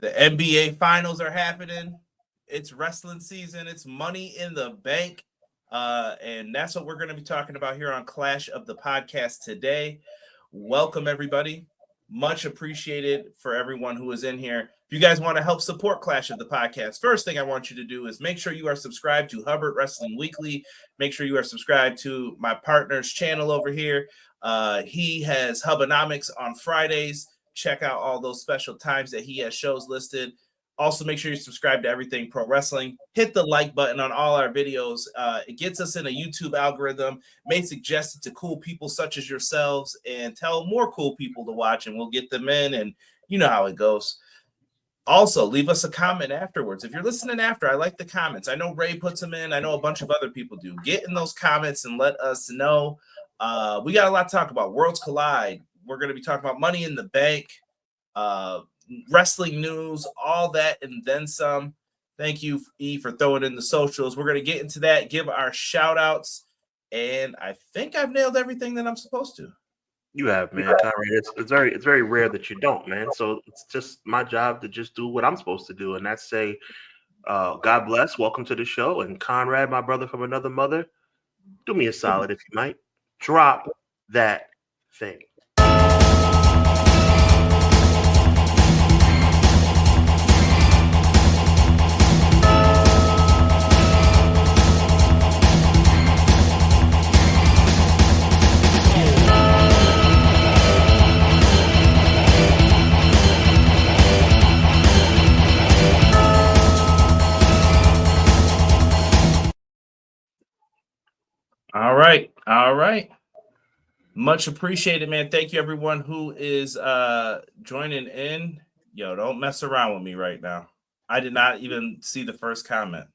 The NBA finals are happening. It's wrestling season. It's Money in the Bank. And that's what we're going to be talking about here on Clash of the Podcast today. Welcome, everybody. Much appreciated for everyone who is in here. If you guys want to help support Clash of the Podcast, first thing I want you to do is make sure you are subscribed to Hubbard Wrestling Weekly. Make sure you are subscribed to my partner's channel over here. He has Hubbonomics on Fridays. Check out all those special times that he has shows listed. Also, make sure you subscribe to Everything Pro Wrestling. Hit the like button on all our videos. It gets us in a YouTube algorithm, may suggest it to cool people such as yourselves, and tell more cool people to watch, and we'll get them in, and you know how it goes. Also, leave us a comment afterwards. If you're listening after, I like the comments. I know Ray puts them in. I know a bunch of other people do. Get in those comments and let us know. We got a lot to talk about. Worlds Collide. We're going to be talking about Money in the Bank, wrestling news, all that, and then some. Thank you, E, for throwing in the socials. We're going to get into that, give our shout outs, and I think I've nailed everything that I'm supposed to. You have, man. It's very rare that you don't, man. So it's just my job to just do what I'm supposed to do, and that's say, God bless, welcome to the show, and Conrad, my brother from another mother, do me a solid if you might. Drop that thing. All right. Much appreciated, man. Thank you, everyone who is joining in. Yo, don't mess around with me right now. I did not even see the first comment.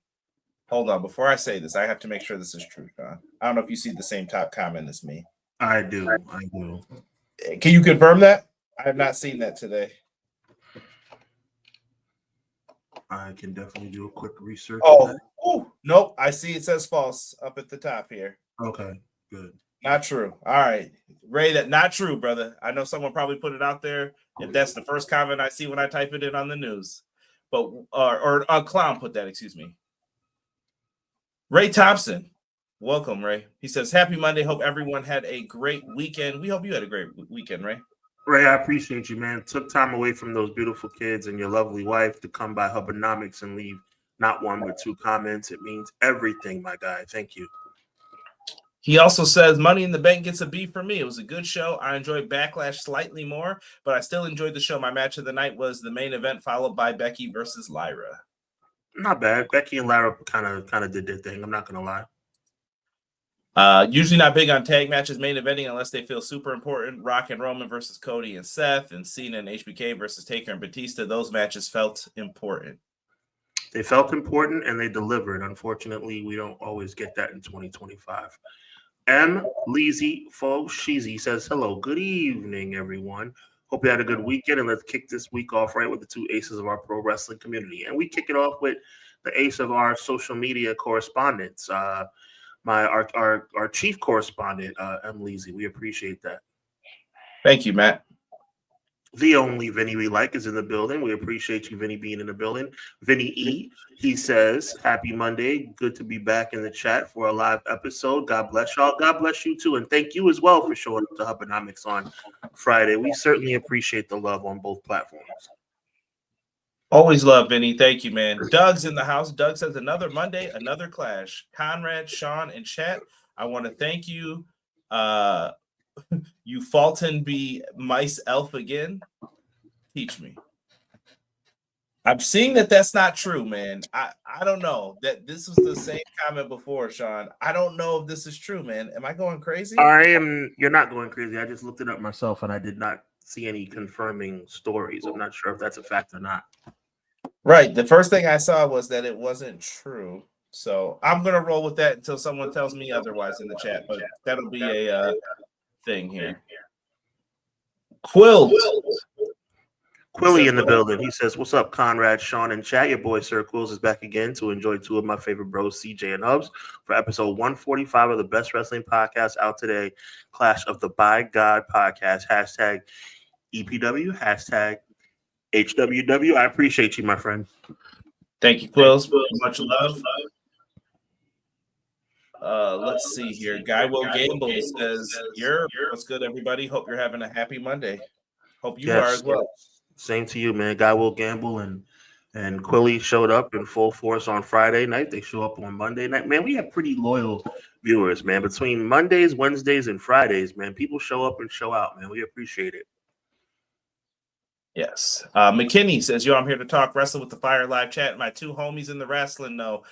Hold on. Before I say this, I have to make sure this is true, John. I don't know if you see the same top comment as me. I do. Can you confirm that? I have not seen that today. I can definitely do a quick research. Nope. I see it says false up at the top here. Okay, good. Not true. All right, Ray, that not true, brother. I know someone probably put it out there. If that's the first comment I see when I type it in on the news, but or a clown put that. Excuse me. Ray Thompson, welcome, Ray. He says, "Happy Monday. Hope everyone had a great weekend. We hope you had a great weekend, Ray." Ray, I appreciate you, man. Took time away from those beautiful kids and your lovely wife to come by Hubbonomics and leave not one but two comments. It means everything, my guy. Thank you. He also says, Money in the Bank gets a B for me. It was a good show. I enjoyed Backlash slightly more, but I still enjoyed the show. My match of the night was the main event, followed by Becky versus Lyra. Not bad. Becky and Lyra kind of did their thing. I'm not going to lie. Usually not big on tag matches main eventing unless they feel super important. Rock and Roman versus Cody and Seth, and Cena and HBK versus Taker and Batista. Those matches felt important. They felt important and they delivered. Unfortunately, we don't always get that in 2025. M. Leezy Fo Sheezy says, hello, good evening, everyone. Hope you had a good weekend, and let's kick this week off right with the two aces of our pro wrestling community. And we kick it off with the ace of our social media correspondents, our chief correspondent, M. Leezy. We appreciate that. Thank you, Matt. The only Vinny we like is in the building. We appreciate you, Vinny, being in the building. Vinny E, he says, happy Monday. Good to be back in the chat for a live episode. God bless y'all. God bless you, too. And thank you as well for showing up to Hubbonomics on Friday. We certainly appreciate the love on both platforms. Always love, Vinny. Thank you, man. Doug's in the house. Doug says, another Monday, another clash. Conrad, Sean, and chat, I want to thank you. You Fulton be mice elf again. Teach me. I'm seeing that that's not true, man. I don't know. That this was the same comment before, Sean. I don't know if this is true, man. Am I going crazy? You're not going crazy. I just looked it up myself and I did not see any confirming stories. I'm not sure if that's a fact or not. Right. The first thing I saw was that it wasn't true. So I'm gonna roll with that until someone tells me otherwise in the chat. But that'll be a thing here. Quilly in the building. He says, what's up, Conrad, Sean, and chat? Your boy Sir Quills is back again to enjoy two of my favorite bros, CJ and Hubs, for episode 145 of the best wrestling podcast out today, Clash of the By God podcast, hashtag EPW, hashtag HWW, I appreciate you, my friend. Thank you, Quills. Much love. Let's see here. Guy Will Gamble says, what's good, everybody? Hope you're having a happy Monday. Hope you are as well. Same to you, man. Guy Will Gamble and Quilly showed up in full force on Friday night. They show up on Monday night. Man, we have pretty loyal viewers, man. Between Mondays, Wednesdays, and Fridays, man, people show up and show out, man. We appreciate it. Yes. McKinney says, I'm here to talk wrestling with the Fire Live chat. My two homies in the wrestling know.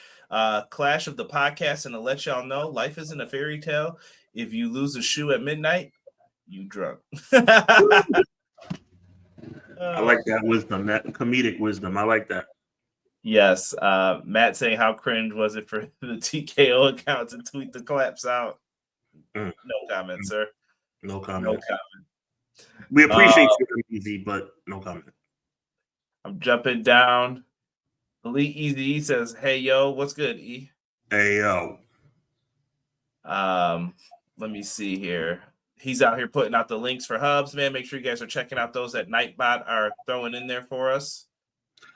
Clash of the podcast, and to let y'all know, life isn't a fairy tale. If you lose a shoe at midnight, you drunk. I like that wisdom, that comedic wisdom. I like that. Yes. Matt saying, how cringe was it for the TKO account to tweet the claps out? No comment, sir. No comment. No comment. We appreciate you, Easy, but no comment. I'm jumping down. Elite Easy says, hey, yo, what's good, E? Hey, yo. Let me see here. He's out here putting out the links for hubs, man. Make sure you guys are checking out those that Nightbot are throwing in there for us.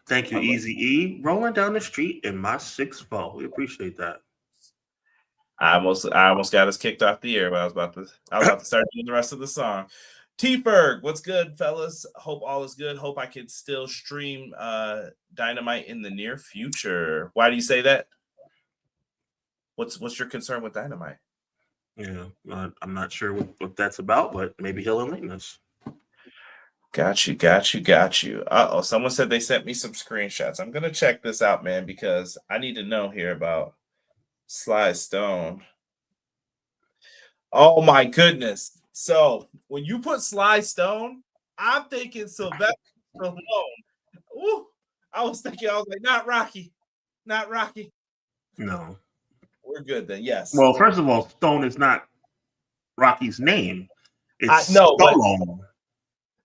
Thank you, Easy E. Rolling down the street in my 6'4". We appreciate that. I almost got us kicked off the air, but I was about to start doing the rest of the song. T-Ferg, what's good, fellas? Hope all is good. Hope I can still stream Dynamite in the near future. Why do you say that? What's your concern with Dynamite? Yeah, I'm not sure what that's about, but maybe he'll enlighten us. Got you. Uh-oh, someone said they sent me some screenshots. I'm going to check this out, man, because I need to know here about Sly Stone. Oh, my goodness. So, when you put Sly Stone, I'm thinking Sylvester Stallone. Ooh, I was like, not Rocky. No. We're good then, yes. Well, first of all, Stone is not Rocky's name. It's Stallone.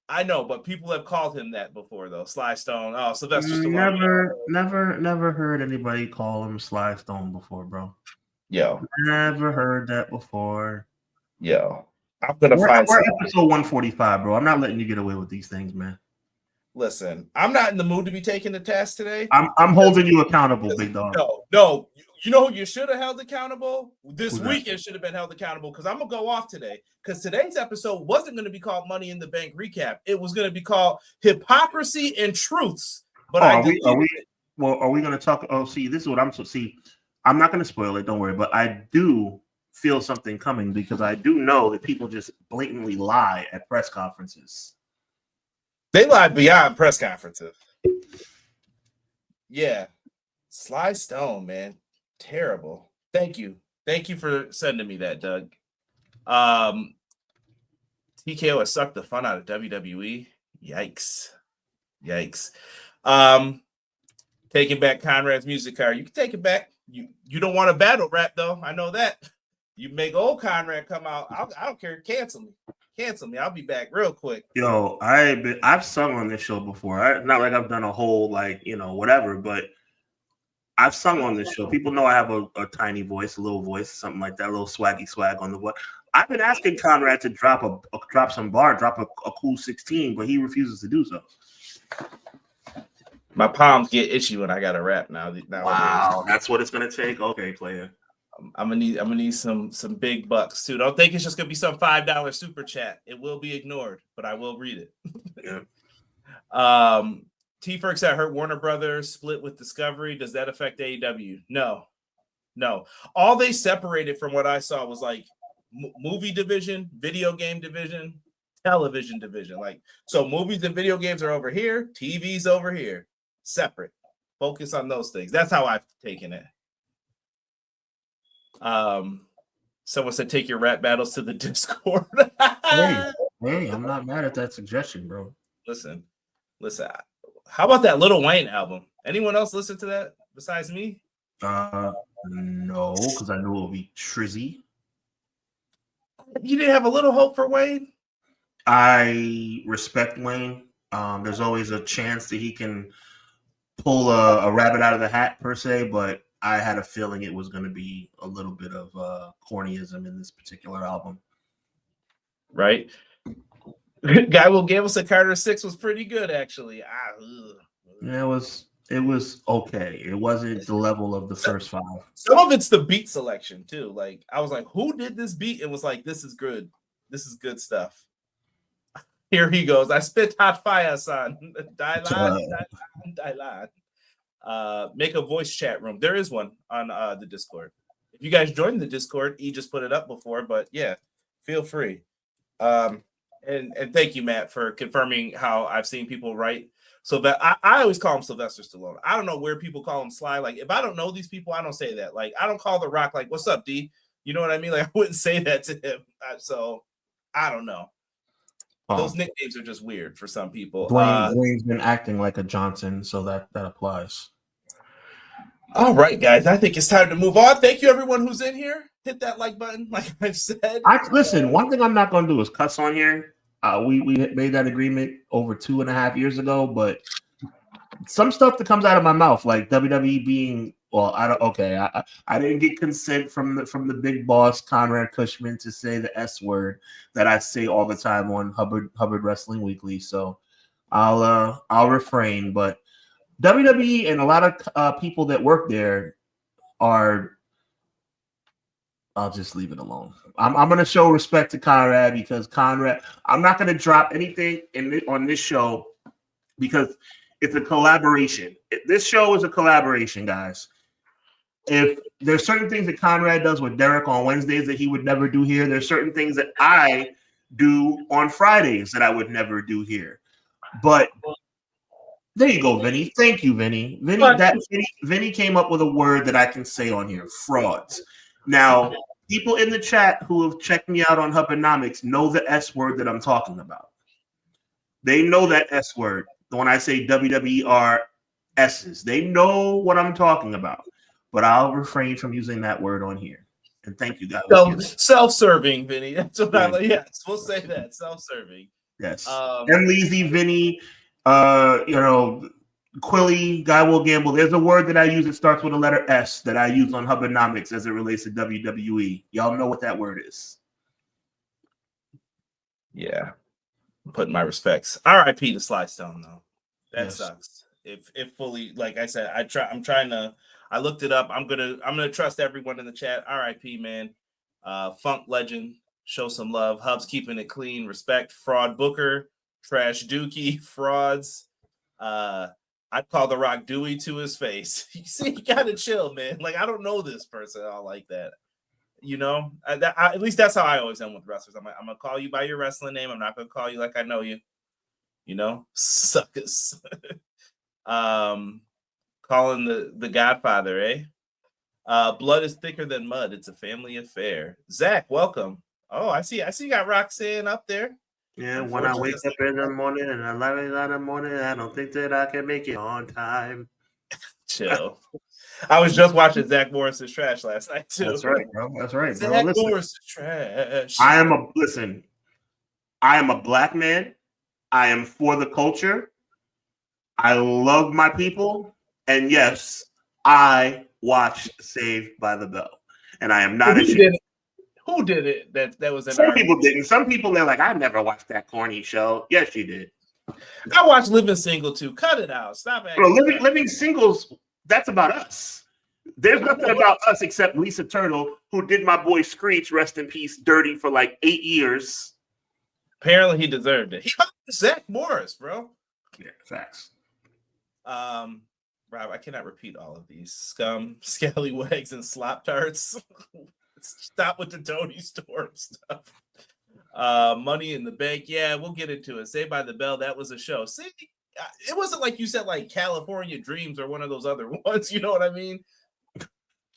I know, but people have called him that before, though. Sly Stone. Oh, Sylvester Stallone. Never heard anybody call him Sly Stone before, bro. Yo. Never heard that before. Yo. I'm going to find we're episode 145, bro. I'm not letting you get away with these things, man. Listen, I'm not in the mood to be taking the test today. I'm holding you accountable, big dog. No. You know who you should have held accountable? This weekend should have been held accountable because I'm going to go off today. Because today's episode wasn't going to be called Money in the Bank Recap. It was going to be called Hypocrisy and Truths. But are we going to talk? Oh, see, this is what I'm so see. I'm not going to spoil it. Don't worry. But I do feel something coming because I do know that people just blatantly lie at press conferences. They lie beyond press conferences. Yeah. Sly Stone, man. Terrible. Thank you for sending me that, Doug. TKO has sucked the fun out of WWE. Yikes. Taking back Conrad's music car. You can take it back. You don't want a battle rap though. I know that. You make old Conrad come out. I don't care. Cancel me. I'll be back real quick. Yo, I've sung on this show before. Not like I've done a whole whatever, but I've sung on this show. People know I have a tiny voice, a little voice, something like that, a little swaggy swag on the voice. I've been asking Conrad to drop a cool 16, but he refuses to do so. My palms get itchy when I got to rap now. Wow, that's what it's gonna take. Okay, player. I'm gonna need some big bucks too. Don't think it's just gonna be some $5 super chat. It will be ignored, but I will read it. Yeah. T-Ferg said, I heard Warner Brothers split with Discovery. Does that affect AEW? No. All they separated from what I saw was like movie division, video game division, television division. Like, so movies and video games are over here, TV's over here, separate. Focus on those things. That's how I've taken it. Someone said, take your rap battles to the Discord. Hey, I'm not mad at that suggestion, bro. Listen. How about that Lil Wayne album? Anyone else listen to that besides me? No, because I knew it would be trizzy. You didn't have a little hope for Wayne? I respect Wayne. There's always a chance that he can pull a rabbit out of the hat, per se, but I had a feeling it was going to be a little bit of cornyism in this particular album. Right. Guy will give us a Carter 6 was pretty good, actually. Yeah, it was okay. It wasn't the level of the first 5. Some of it's the beat selection too. Like I was like, who did this beat? And was like, this is good. This is good stuff. Here he goes. I spit hot fire, son. Dylan. Make a voice chat room. There is one on the Discord. If you guys joined the Discord, he just put it up before, but yeah, feel free. And thank you, Matt, for confirming how I've seen people write. So that I always call him Sylvester Stallone. I don't know where people call him Sly. Like if I don't know these people, I don't say that. Like I don't call The Rock like, "What's up, D?" You know what I mean? Like I wouldn't say that to him. So I don't know. Those nicknames are just weird for some people. Dwayne's been acting like a Johnson, so that applies. All right, guys. I think it's time to move on. Thank you, everyone who's in here. Hit that like button, like I've said. Listen, one thing I'm not going to do is cuss on here. We made that agreement over 2.5 years ago, but some stuff that comes out of my mouth, like WWE being, well, I didn't get consent from the big boss Conrad Cushman to say the S word that I say all the time on Hubbard Wrestling Weekly. So I'll refrain. But WWE and a lot of people that work there are. I'll just leave it alone. I'm going to show respect to Conrad because Conrad. I'm not going to drop anything on this show because it's a collaboration. This show is a collaboration, guys. If there's certain things that Conrad does with Derek on Wednesdays that he would never do here, there's certain things that I do on Fridays that I would never do here. But there you go, Vinny. Thank you, Vinny. Vinny came up with a word that I can say on here: frauds. Now, people in the chat who have checked me out on Hubbonomics know the S word that I'm talking about. They know that S word. When I say WWER S's, they know what I'm talking about. But I'll refrain from using that word on here. And thank you, guys. Self-serving, Vinny. That's what I like. Yes, we'll say that. Self-serving. Yes. M. Leezy, Vinny, Quilly, Guy Will Gamble. There's a word that I use that starts with a letter S that I use on Hubbonomics as it relates to WWE. Y'all know what that word is. Yeah. I'm putting my respects. R.I.P. to Sly Stone, though. That sucks. If fully, like I said, I'm trying to. I looked it up. I'm gonna trust everyone in the chat. R.I.P. man. Funk legend. Show some love. Hub's keeping it clean. Respect. Fraud Booker. Trash Dookie. Frauds. I'd call The Rock Dewey to his face. You see, you gotta chill, man. Like I don't know this person all like that. You know, at least that's how I always am with wrestlers. I'm gonna call you by your wrestling name. I'm not gonna call you like I know you. You know, suckers. Calling the Godfather, eh? Blood is thicker than mud. It's a family affair. Zach, welcome. Oh, I see. You got Roxanne up there. Yeah, when I wake up in the morning and 11 in the morning, I don't think that I can make it on time. Chill. I was just watching Zach Morris's trash last night too. That's right, bro. That's right, bro. Zach Morris's trash. I am a black man. I am for the culture. I love my people. And yes, I watched Saved by the Bell. And I am not ashamed. Who did it? That was some people didn't. Some people they're like, I never watched that corny show. Yes, you did. I watched Living Single too. Cut it out. Stop it. Living Singles, that's about us. There's nothing about us except Lisa Turtle, who did my boy Screech, rest in peace, dirty for like 8 years. Apparently he deserved it. He Zach Morris, bro. Yeah, facts. Rob, I cannot repeat all of these. Scum, scallywags, and slop tarts. Stop with the Tony Storm stuff. Money in the Bank. Yeah, we'll get into it. Saved by the Bell. That was a show. See, it wasn't like you said like California Dreams or one of those other ones. You know what I mean?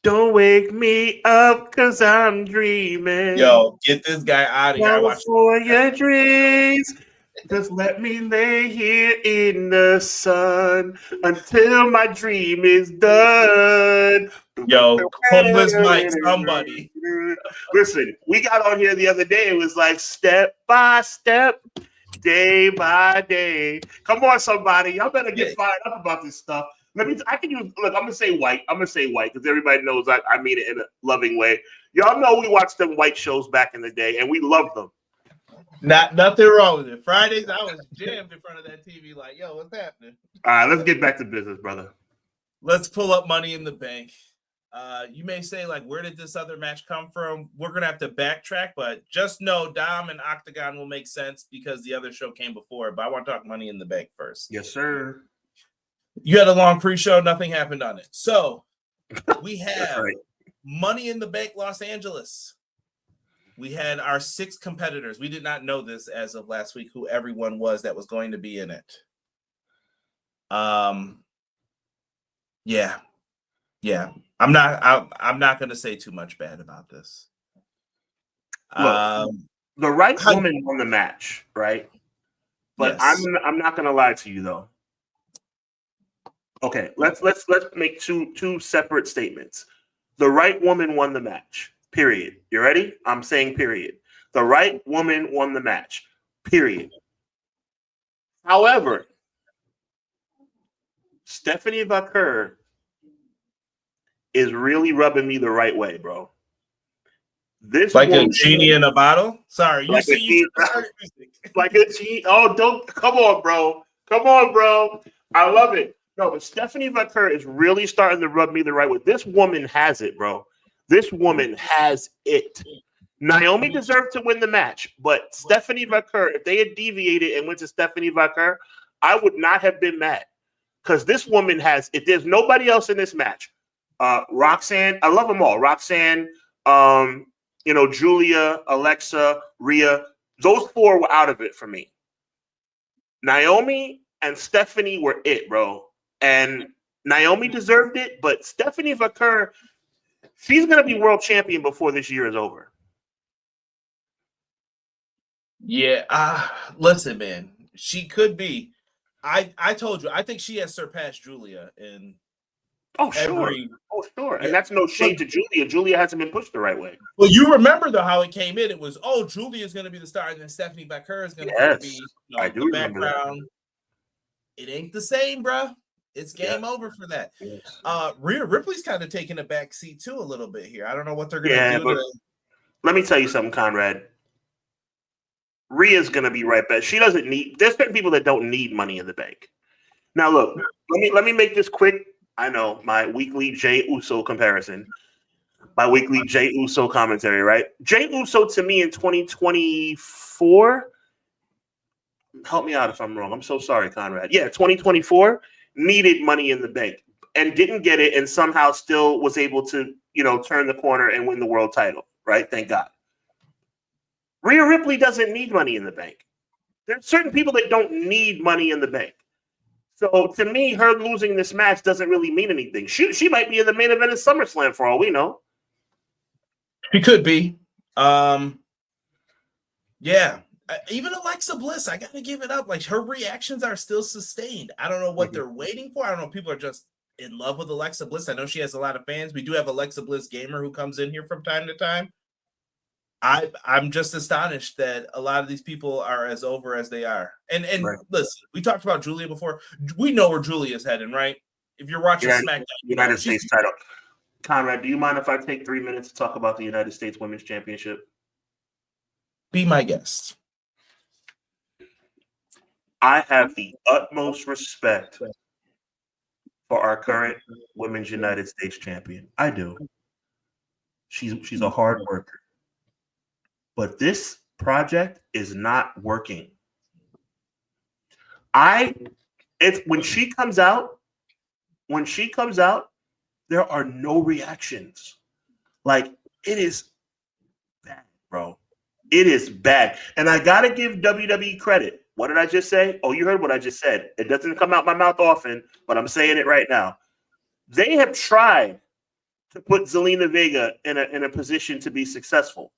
Don't wake me up because I'm dreaming. Yo, get this guy out of here. California Dreams. Just let me lay here in the sun until my dream is done. Yo, homeless Mike, somebody. Listen, we got on here the other day. It was like step by step, day by day. Come on, somebody. Y'all better get fired up about this stuff. I'm gonna say white because everybody knows I mean it in a loving way. Y'all know we watched them white shows back in the day and we loved them. Nothing wrong with it. Fridays, I was jammed in front of that TV like, yo, what's happening? All right, let's get back to business, brother. Let's pull up Money in the Bank. You may say, like, where did this other match come from? We're going to have to backtrack, but just know Dom and Octagon will make sense because the other show came before. But I want to talk Money in the Bank first. Yes, sir. You had a long pre-show. Nothing happened on it. So we have right. Money in the Bank Los Angeles. We had our 6 competitors. We did not know this as of last week, who everyone was that was going to be in it. Yeah. I'm not going to say too much bad about this. Look, the right woman won the match, right? But yes. I'm not going to lie to you though. Okay, let's make two separate statements. The right woman won the match. Period. You ready? I'm saying period. The right woman won the match. Period. However, Stephanie Vaquer is really rubbing me the right way, bro. This like a genie in a bottle? Sorry, you like see you like a genie. Oh, don't come on, bro. Come on, bro. I love it. No, but Stephanie Vaquer is really starting to rub me the right way. This woman has it, bro. This woman has it. Naomi deserved to win the match, but Stephanie Vaquer, if they had deviated and went to Stephanie Vaquer, I would not have been mad. Because this woman has, if there's nobody else in this match, Roxanne, I love them all. Roxanne, Julia, Alexa, Rhea, those 4 were out of it for me. Naomi and Stephanie were it, bro. And Naomi deserved it, but Stephanie Vaquer, she's going to be world champion before this year is over. Yeah. Listen, man, she could be. I told you, I think she has surpassed Julia in sure. And that's no shade to Julia. Julia hasn't been pushed the right way. Well, you remember though how it came in. It was, Julia's going to be the star, and then Stephanie Vaquer is going to be the background. It ain't the same, bro. It's game over for that. Yes. Rhea Ripley's kind of taking a back seat too a little bit here. I don't know what they're going to do. Let me tell you something, Conrad. Rhea's going to be right back. She doesn't need. There's certain people that don't need Money in the Bank. Now, look. Let me make this quick. I know my weekly Jey Uso comparison. My weekly Jey Uso commentary, right? Jey Uso to me in 2024. Help me out if I'm wrong. I'm so sorry, Conrad. Yeah, 2024 needed Money in the Bank and didn't get it, and somehow still was able to, turn the corner and win the world title. Right? Thank God. Rhea Ripley doesn't need Money in the Bank. There's certain people that don't need Money in the Bank. So to me, her losing this match doesn't really mean anything. She might be in the main event of SummerSlam for all we know. She could be. Yeah. Even Alexa Bliss, I got to give it up. Like, her reactions are still sustained. I don't know what they're waiting for. I don't know if people are just in love with Alexa Bliss. I know she has a lot of fans. We do have Alexa Bliss Gamer who comes in here from time to time. I'm just astonished that a lot of these people are as over as they are. And listen, we talked about Julia before. We know where Julia's heading, right? If you're watching SmackDown. United States title. Conrad, do you mind if I take 3 minutes to talk about the United States Women's Championship? Be my guest. I have the utmost respect for our current Women's United States Champion. I do. She's a hard worker. But this project is not working. When she comes out, there are no reactions. Like, it is bad, bro. It is bad. And I gotta give WWE credit. What did I just say? Oh, you heard what I just said. It doesn't come out my mouth often, but I'm saying it right now. They have tried to put Zelina Vega in a position to be successful.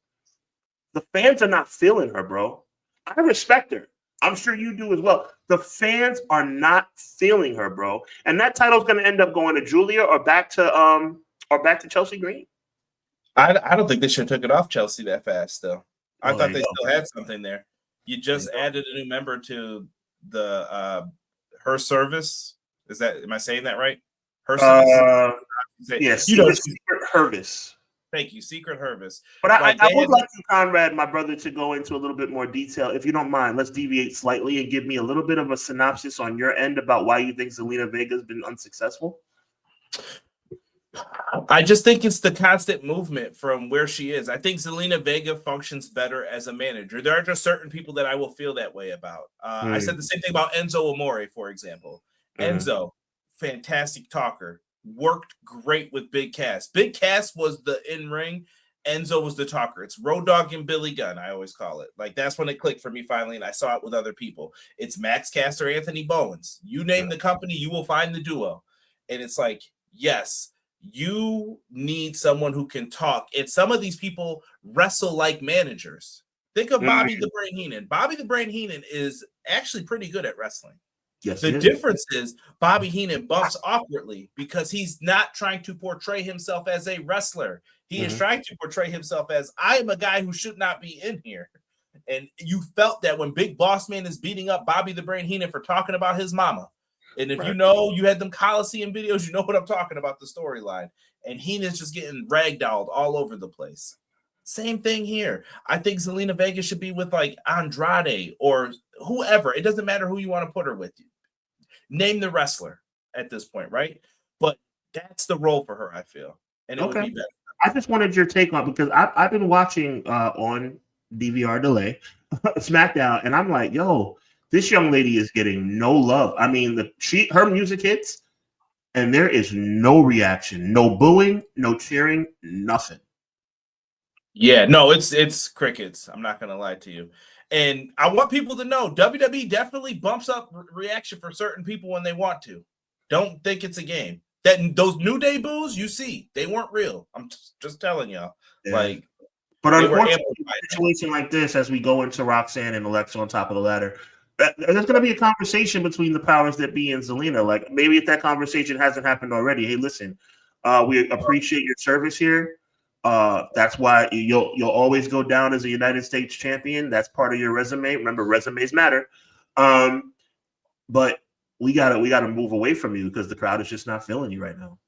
The fans are not feeling her, bro. I respect her. I'm sure you do as well. The fans are not feeling her, bro. And that title's going to end up going to Julia or back to Chelsea Green. I don't think they should have took it off Chelsea that fast, though. I thought they still had something there. You just added a new member to the her service. Am I saying that right? Her service. Yes. Hervis. Thank you, Secret Harvest. But I They would had like you, Conrad, my brother, to go into a little bit more detail. If you don't mind, let's deviate slightly and give me a little bit of a synopsis on your end about why you think Zelina Vega has been unsuccessful. I just think it's the constant movement from where she is. I think Zelina Vega functions better as a manager. There are just certain people that I will feel that way about. I said the same thing about Enzo Amore, for example. Enzo, fantastic talker, worked great with Big Cass. Big Cass was the in-ring. Enzo was the talker. It's Road Dogg and Billy Gunn, I always call it. Like, that's when it clicked for me finally, and I saw it with other people. It's Max Caster, Anthony Bowens. You name the company, you will find the duo. And it's like, yes, you need someone who can talk. And some of these people wrestle like managers. Think of Bobby the Brain Heenan. Bobby the Brain Heenan is actually pretty good at wrestling. Yes, the difference is Bobby Heenan bumps awkwardly because he's not trying to portray himself as a wrestler. He is trying to portray himself as, I am a guy who should not be in here. And you felt that when Big Boss Man is beating up Bobby the Brain Heenan for talking about his mama. And if you know, you had them Coliseum videos, you know what I'm talking about, the storyline. And Heenan's just getting ragdolled all over the place. Same thing here. I think Zelina Vega should be with like Andrade or whoever. It doesn't matter who you want to put her with. Name the wrestler at this point, right? But that's the role for her, I feel. And it would be better. I just wanted your take on, because I've been watching on DVR delay SmackDown, and I'm like, yo, this young lady is getting no love. I mean, her music hits, and there is no reaction, no booing, no cheering, nothing. Yeah, no, it's crickets. I'm not gonna lie to you. And I want people to know WWE definitely bumps up reaction for certain people when they want to. Don't think it's a game. That those New Day boos you see, they weren't real. I'm just telling y'all. Yeah. But unfortunately, in a situation like this, as we go into Roxanne and Alexa on top of the ladder, there's going to be a conversation between the powers that be and Zelina. Like, maybe if that conversation hasn't happened already, hey, listen, we appreciate your service here. That's why you'll always go down as a United States champion. That's part of your resume. Remember, resumes matter. But we gotta move away from you because the crowd is just not feeling you right now.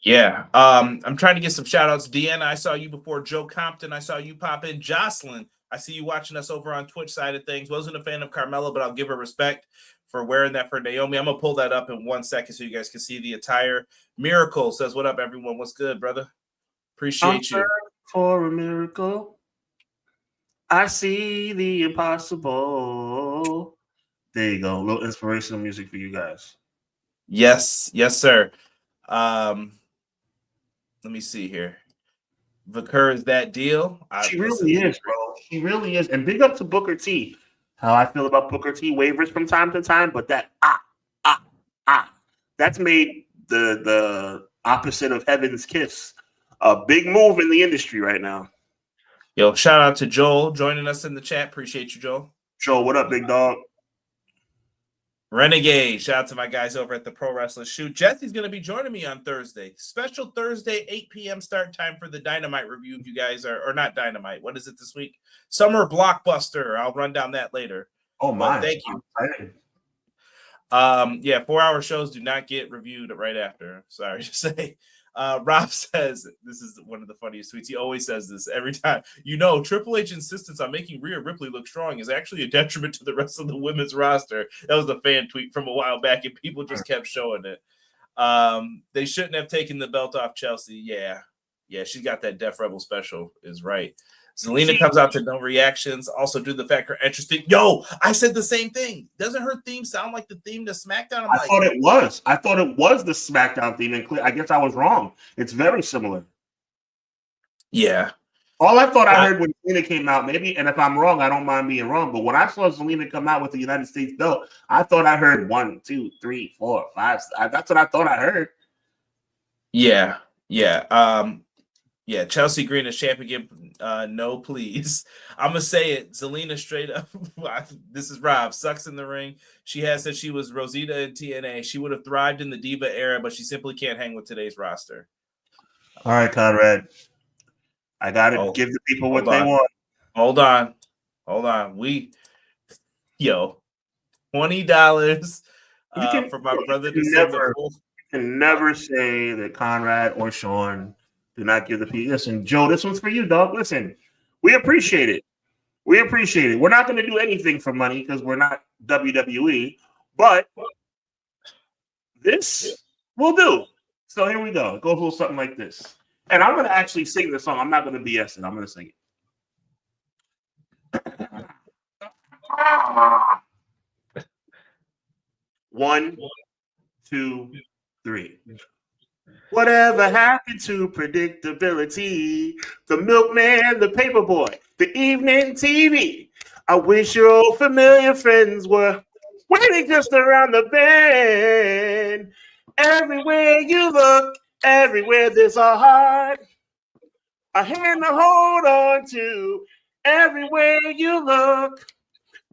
Yeah. I'm trying to get some shout outs. Deanna, I saw you before. Joe Compton, I saw you pop in. Jocelyn, I see you watching us over on Twitch side of things. Wasn't a fan of Carmella, but I'll give her respect for wearing that for Naomi. I'm gonna pull that up in 1 second so you guys can see the attire. Miracle says, "What up, everyone? What's good, brother? Appreciate you." For a miracle, I see the impossible. There you go. A little inspirational music for you guys. Yes, sir. Let me see here. Vakur is that deal. She really is, bro. She really is. And big up to Booker T. How I feel about Booker T waivers from time to time, but that that's made the opposite of heaven's kiss a big move in the industry right now. Yo, shout out to Joel joining us in the chat. Appreciate you, Joel. Joel, what up, big dog? Renegade, shout out to my guys over at the Pro Wrestling Shoot. Jesse's going to be joining me on Thursday. Special Thursday, 8 p.m. start time for the Dynamite review. If you guys are, or not Dynamite, what is it this week? Summer Blockbuster. I'll run down that later. Oh, my. Thank you. Yeah, 4-hour shows do not get reviewed right after. Sorry to say. Rob says, this is one of the funniest tweets. He always says this every time. Triple H insistence on making Rhea Ripley look strong is actually a detriment to the rest of the women's roster. That was a fan tweet from a while back, and people just kept showing it. They shouldn't have taken the belt off Chelsea. Yeah, she's got that Def Rebel special, is right. Zelina comes out to no reactions. Also, do the fact her interesting. Yo, I said the same thing. Doesn't her theme sound like the theme to SmackDown? I thought it was. I thought it was the SmackDown theme. And I guess I was wrong. It's very similar. Yeah. All I thought I heard when Zelina came out, maybe, and if I'm wrong, I don't mind being wrong. But when I saw Zelina come out with the United States belt, I thought I heard 1, 2, 3, 4, 5. That's what I thought I heard. Yeah. Yeah, Chelsea Green is champion. No, please. I'm going to say it. Zelina straight up. This is Rob. Sucks in the ring. She has said she was Rosita in TNA. She would have thrived in the Diva era, but she simply can't hang with today's roster. All right, Conrad. I got to give the people what they want. Hold on. $20 for my brother to You can never say that Conrad or Sean Do not give the P. Listen, Joe, this one's for you, dog. Listen, we appreciate it. We appreciate it. We're not going to do anything for money because we're not WWE, but this will do. So here we go. It goes a little something like this. And I'm going to actually sing the song. I'm not going to BS it. I'm going to sing it. 1, 2, 3. Whatever happened to predictability? The milkman, the paperboy, the evening TV. I wish your old familiar friends were waiting just around the bend. Everywhere you look, everywhere there's a heart, a hand to hold on to. Everywhere you look,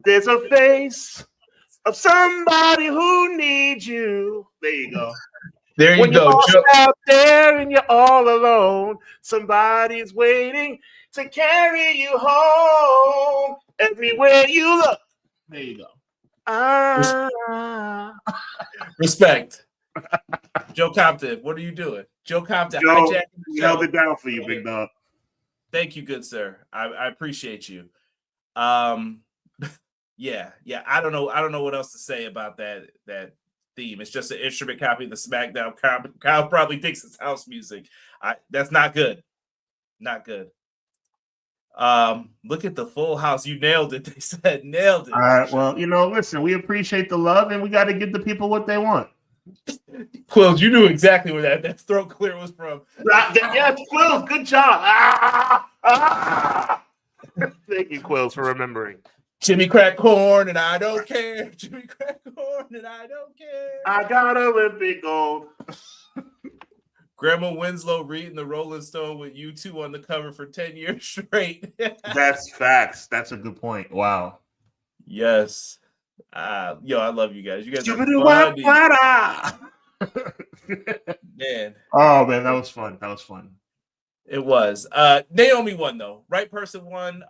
there's a face of somebody who needs you. There you go. There you when go. You're out there and you're all alone, somebody's waiting to carry you home. Everywhere you look. There you go. Respect. Joe Compton, what are you doing? Joe Compton, Joe, we held it down for you, big dog. Thank you, good sir. I appreciate you. Yeah. I don't know what else to say about that theme. It's just an instrument copy of the SmackDown. Kyle probably thinks it's house music. That's not good. Not good. Look at the full house. You nailed it. They said nailed it. All right. Well, listen, we appreciate the love and we got to give the people what they want. Quills, you knew exactly where that throat clear was from. Yeah, Quills, good job. Thank you, Quills, for remembering. Jimmy crack corn and I don't care. Jimmy crack corn and I don't care. I got Olympic gold. Grandma Winslow reading the Rolling Stone with you two on the cover for 10 years straight. That's facts. That's a good point. Wow. Yes. I love you guys. You guys are man. Oh man, that was fun. It was. Naomi won though. Right person won.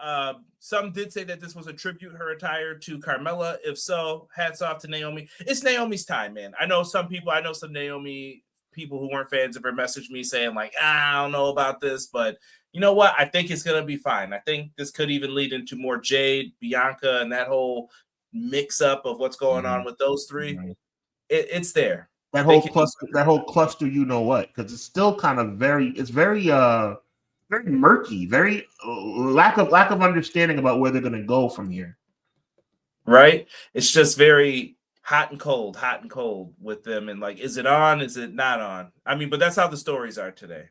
Some did say that this was a tribute her attire to Carmella. If so, hats off to Naomi. It's Naomi's time, man. I know some Naomi people who weren't fans of her messaged me saying like, I don't know about this, but you know what? I think it's gonna be fine. I think this could even lead into more Jade, Bianca, and that whole mix-up of what's going on with those three. It's there. That whole cluster, you know what? Because it's still kind of very murky, very lack of understanding about where they're gonna go from here. Right? It's just very hot and cold with them, and like, is it on? Is it not on? I mean, but that's how the stories are today.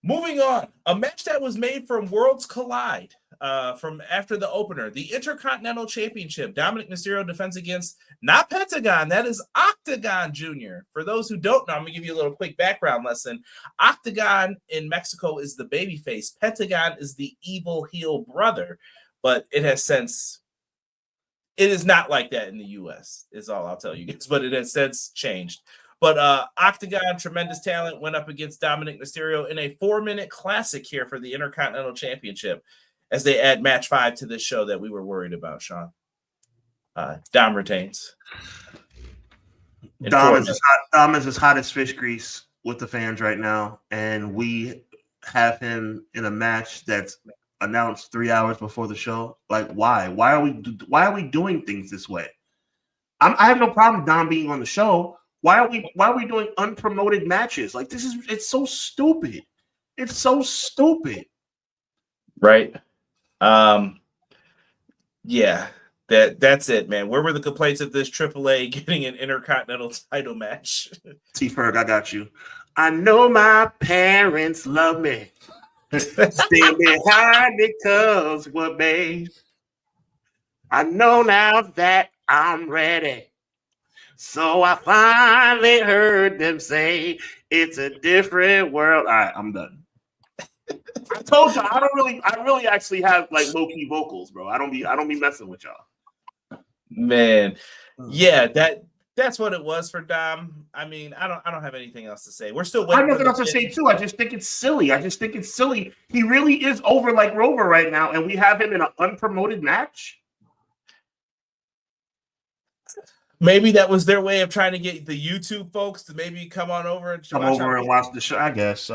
Moving on, a match that was made from Worlds Collide from after the opener, the Intercontinental Championship. Dominic Mysterio defends against not Pentagon, that is Octagon Jr. For those who don't know, I'm going to give you a little quick background lesson. Octagon in Mexico is the babyface. Pentagon is the evil heel brother, but it is not like that in the U.S., is all I'll tell you guys, but it has since changed. But Octagon, tremendous talent, went up against Dominic Mysterio in a 4-minute classic here for the Intercontinental Championship as they add match 5 to this show that we were worried about, Sean. Dom retains. Dom is as hot as fish grease with the fans right now, and we have him in a match that's announced 3 hours before the show. Like, why? Why are we doing things this way? I have no problem with Dom being on the show. Why are we doing unpromoted matches? Like, it's so stupid. It's so stupid. Right. Yeah. That's it, man. Where were the complaints of this AAA getting an Intercontinental title match? T-Ferg, I got you. I know my parents love me. Stand behind it 'cause what, babe? I know now that I'm ready. So I finally heard them say it's a different world. All right, I'm done. I told you I really actually have like low-key vocals, bro. I don't be messing with y'all. Man. Yeah, that's what it was for Dom. I mean, I don't have anything else to say. We're still waiting. I have nothing else to say too. I just think it's silly. He really is over like Rover right now, and we have him in an unpromoted match. Maybe that was their way of trying to get the YouTube folks to maybe come on over and watch the show. I guess.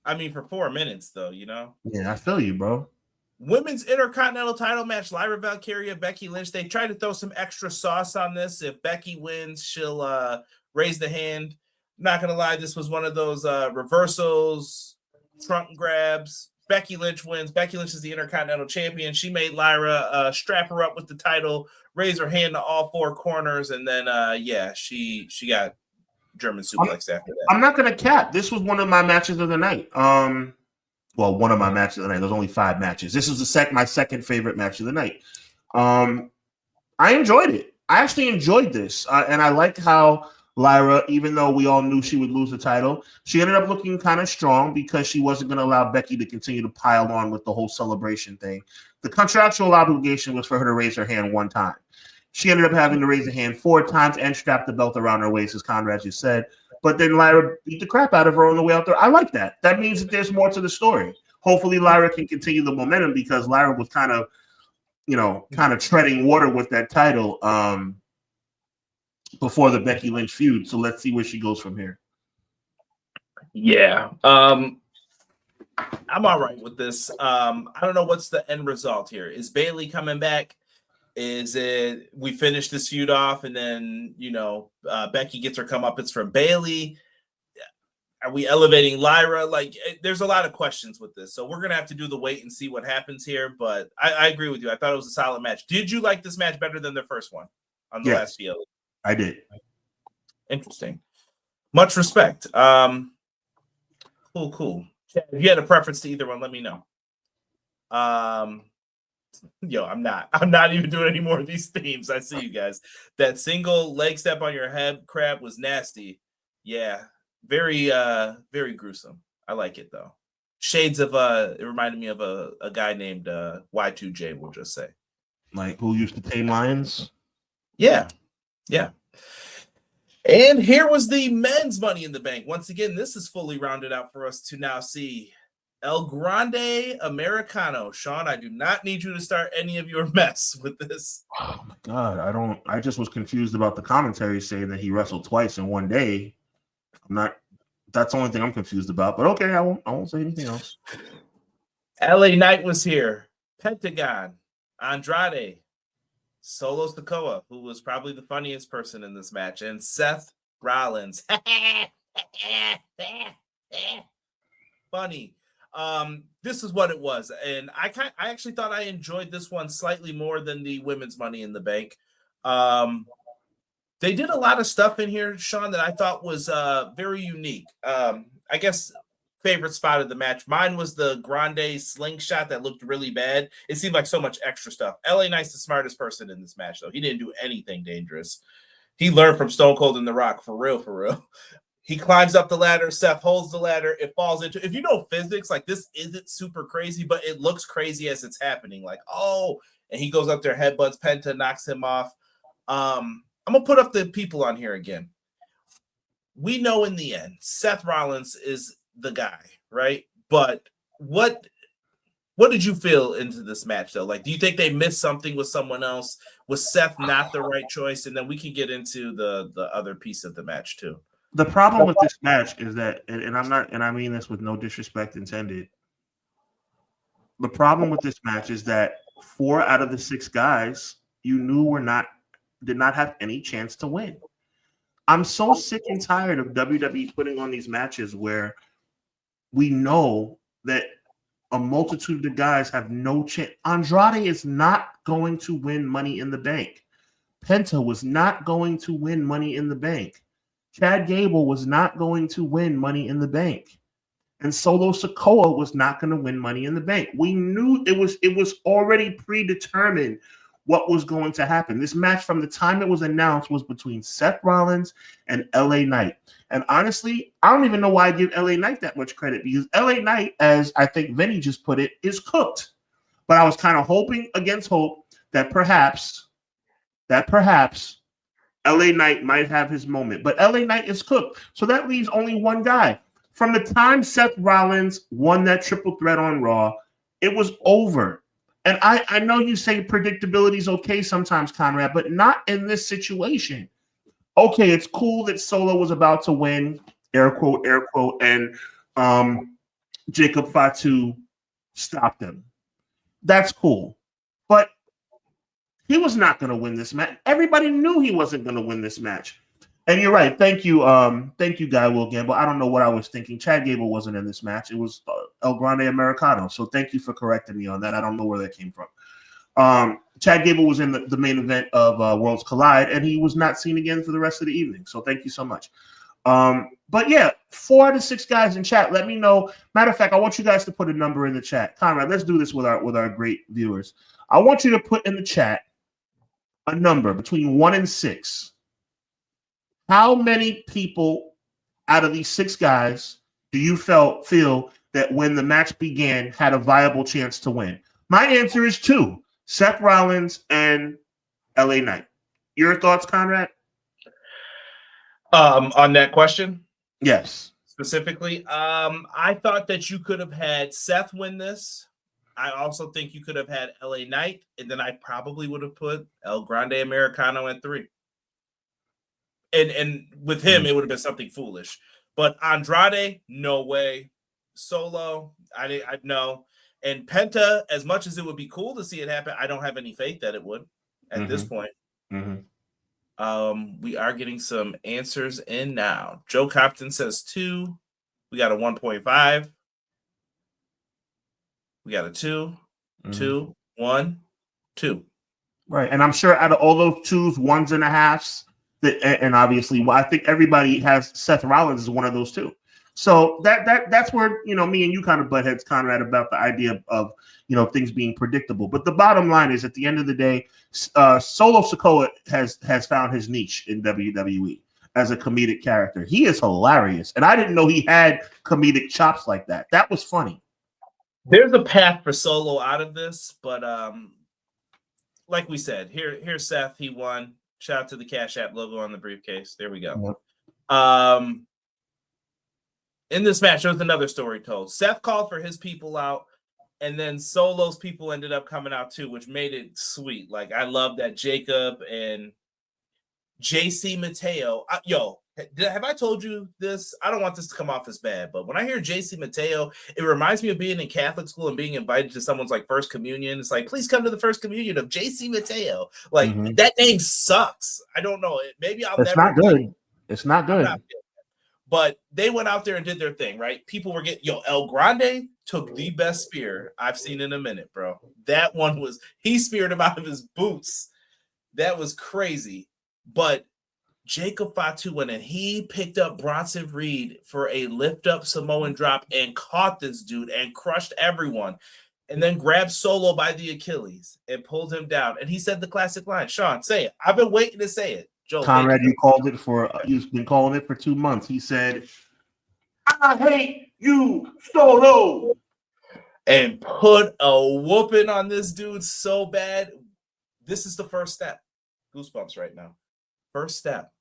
I mean, for 4 minutes though, you know. Yeah, I feel you, bro. Women's Intercontinental title match: Lyra Valkyria, Becky Lynch. They tried to throw some extra sauce on this. If Becky wins, she'll raise the hand. Not gonna lie, this was one of those reversals, trunk grabs. Becky Lynch wins. Becky Lynch is the Intercontinental Champion. She made Lyra strap her up with the title, raise her hand to all 4 corners, and then she got German suplex after that. I'm not gonna cap. This was one of my matches of the night. Well, one of my matches of the night. There's only 5 matches. This was my second favorite match of the night. I enjoyed it. I actually enjoyed this, and I like how Lyra, even though we all knew she would lose the title, she ended up looking kind of strong because she wasn't going to allow Becky to continue to pile on with the whole celebration thing. The contractual obligation was for her to raise her hand 1 time. She ended up having to raise her hand 4 times and strap the belt around her waist, as Conrad just said. But then Lyra beat the crap out of her on the way out there. I like that. That means that there's more to the story. Hopefully Lyra can continue the momentum because Lyra was kind of treading water with that title before the Becky Lynch feud. So let's see where she goes from here. Yeah. I'm all right with this. I don't know what's the end result here. Is Bayley coming back? Is it we finish this feud off and then, Becky gets her comeuppance from Bayley? Are we elevating Lyra? Like, there's a lot of questions with this. So we're going to have to do the wait and see what happens here. But I agree with you. I thought it was a solid match. Did you like this match better than the first one on the last BLE? I did. Interesting. Much respect. Cool. If you had a preference to either one, let me know. I'm not even doing any more of these themes. I see you guys. That single leg step on your head crab was nasty. Yeah. Very, very gruesome. I like it though. Shades of it reminded me of a guy named Y2J, we'll just say. Like who used to tame lions? Yeah. And here was the men's Money in the Bank. Once again, this is fully rounded out for us to now see El Grande Americano. Sean, I do not need you to start any of your mess with this. Oh my God, I just was confused about the commentary saying that he wrestled twice in one day. That's the only thing I'm confused about. But okay, I won't say anything else. LA Knight was here. Pentagon, Andrade, Solo Sikoa, who was probably the funniest person in this match, and Seth Rollins. Funny. This is what it was, and I actually thought I enjoyed this one slightly more than the women's Money in the Bank. They did a lot of stuff in here, Sean, that I thought was very unique. I guess favorite spot of the match. Mine was the Grande slingshot that looked really bad. It seemed like so much extra stuff. LA Knight's the smartest person in this match, though. He didn't do anything dangerous. He learned from Stone Cold and The Rock, for real. He climbs up the ladder. Seth holds the ladder. It falls into. If you know physics, like this isn't super crazy, but it looks crazy as it's happening. Like, oh, and he goes up there, headbutts Penta, knocks him off. I'm gonna put up the people on here again. We know in the end, Seth Rollins is the guy, right? But what did you feel into this match, though? Like, do you think they missed something with someone else? Was Seth not the right choice? And then we can get into the other piece of the match too. The problem with this match is that, and I mean this with no disrespect intended. The problem with this match is that 4 out of the 6 guys you knew did not have any chance to win. I'm so sick and tired of WWE putting on these matches where we know that a multitude of the guys have no chance. Andrade is not going to win Money in the Bank. Penta was not going to win Money in the Bank. Chad Gable was not going to win Money in the Bank. And Solo Sikoa was not going to win Money in the Bank. We knew it was already predetermined what was going to happen. This match, from the time it was announced, was between Seth Rollins and LA Knight. And honestly, I don't even know why I give LA Knight that much credit, because LA Knight, as I think Vinny just put it, is cooked. But I was kind of hoping against hope that perhaps LA Knight might have his moment. But LA Knight is cooked. So that leaves only one guy. From the time Seth Rollins won that triple threat on Raw, it was over. And I know you say predictability is okay sometimes, Conrad, but not in this situation. Okay, it's cool that Solo was about to win, air quote, and Jacob Fatu stopped him. That's cool. But he was not going to win this match. Everybody knew he wasn't going to win this match. And you're right. Thank you, Guy Will Gamble. I don't know what I was thinking. Chad Gable wasn't in this match. It was El Grande Americano. So thank you for correcting me on that. I don't know where that came from. Chad Gable was in the main event of Worlds Collide, and he was not seen again for the rest of the evening. So thank you so much. But yeah, 4 out of 6 guys in chat. Let me know. Matter of fact, I want you guys to put a number in the chat. Conrad, let's do this with our great viewers. I want you to put in the chat a number between 1 and 6. How many people out of these 6 guys do you feel that when the match began had a viable chance to win? My answer is 2. Seth Rollins and LA Knight. Your thoughts, Conrad? On that question? Yes. Specifically, I thought that you could have had Seth win this. I also think you could have had LA Knight, and then I probably would have put El Grande Americano at 3. And with him, it would have been something foolish. But Andrade, no way. Solo, I know. And Penta, as much as it would be cool to see it happen, I don't have any faith that it would at this point. We are getting some answers in now. Joe Compton says 2. We got a 1.5. We got a 2, 2, 1, 2. Right. And I'm sure out of all those 2s, 1s and a halves, and obviously, I think everybody has Seth Rollins as one of those 2. So that's where, me and you kind of butt heads, Conrad, about the idea of, things being predictable. But the bottom line is, at the end of the day, Solo Sikoa has found his niche in WWE as a comedic character. He is hilarious. And I didn't know he had comedic chops like that. That was funny. There's a path for Solo out of this, but like we said, here's Seth. He won. Shout out to the Cash App logo on the briefcase. There we go. Yep. In this match, there was another story told. Seth called for his people out, and then Solo's people ended up coming out too, which made it sweet. Like, I love that Jacob and JC Mateo. Have I told you this? I don't want this to come off as bad, but when I hear JC Mateo, it reminds me of being in Catholic school and being invited to someone's like first communion. It's like, please come to the first communion of JC Mateo. Like, that name sucks. I don't know. Maybe I'll never. It's not good. It's not good. But they went out there and did their thing, right? People were getting, El Grande took the best spear I've seen in a minute, bro. That one was, he speared him out of his boots. That was crazy. But Jacob Fatu went and he picked up Bronson Reed for a lift up Samoan drop and caught this dude and crushed everyone. And then grabbed Solo by the Achilles and pulled him down. And he said the classic line. Sean, say it. I've been waiting to say it. Joel, Conrad, you've been calling it for 2 months. He said, I hate you, Solo. And put a whooping on this dude so bad. This is the first step. Goosebumps right now. First step.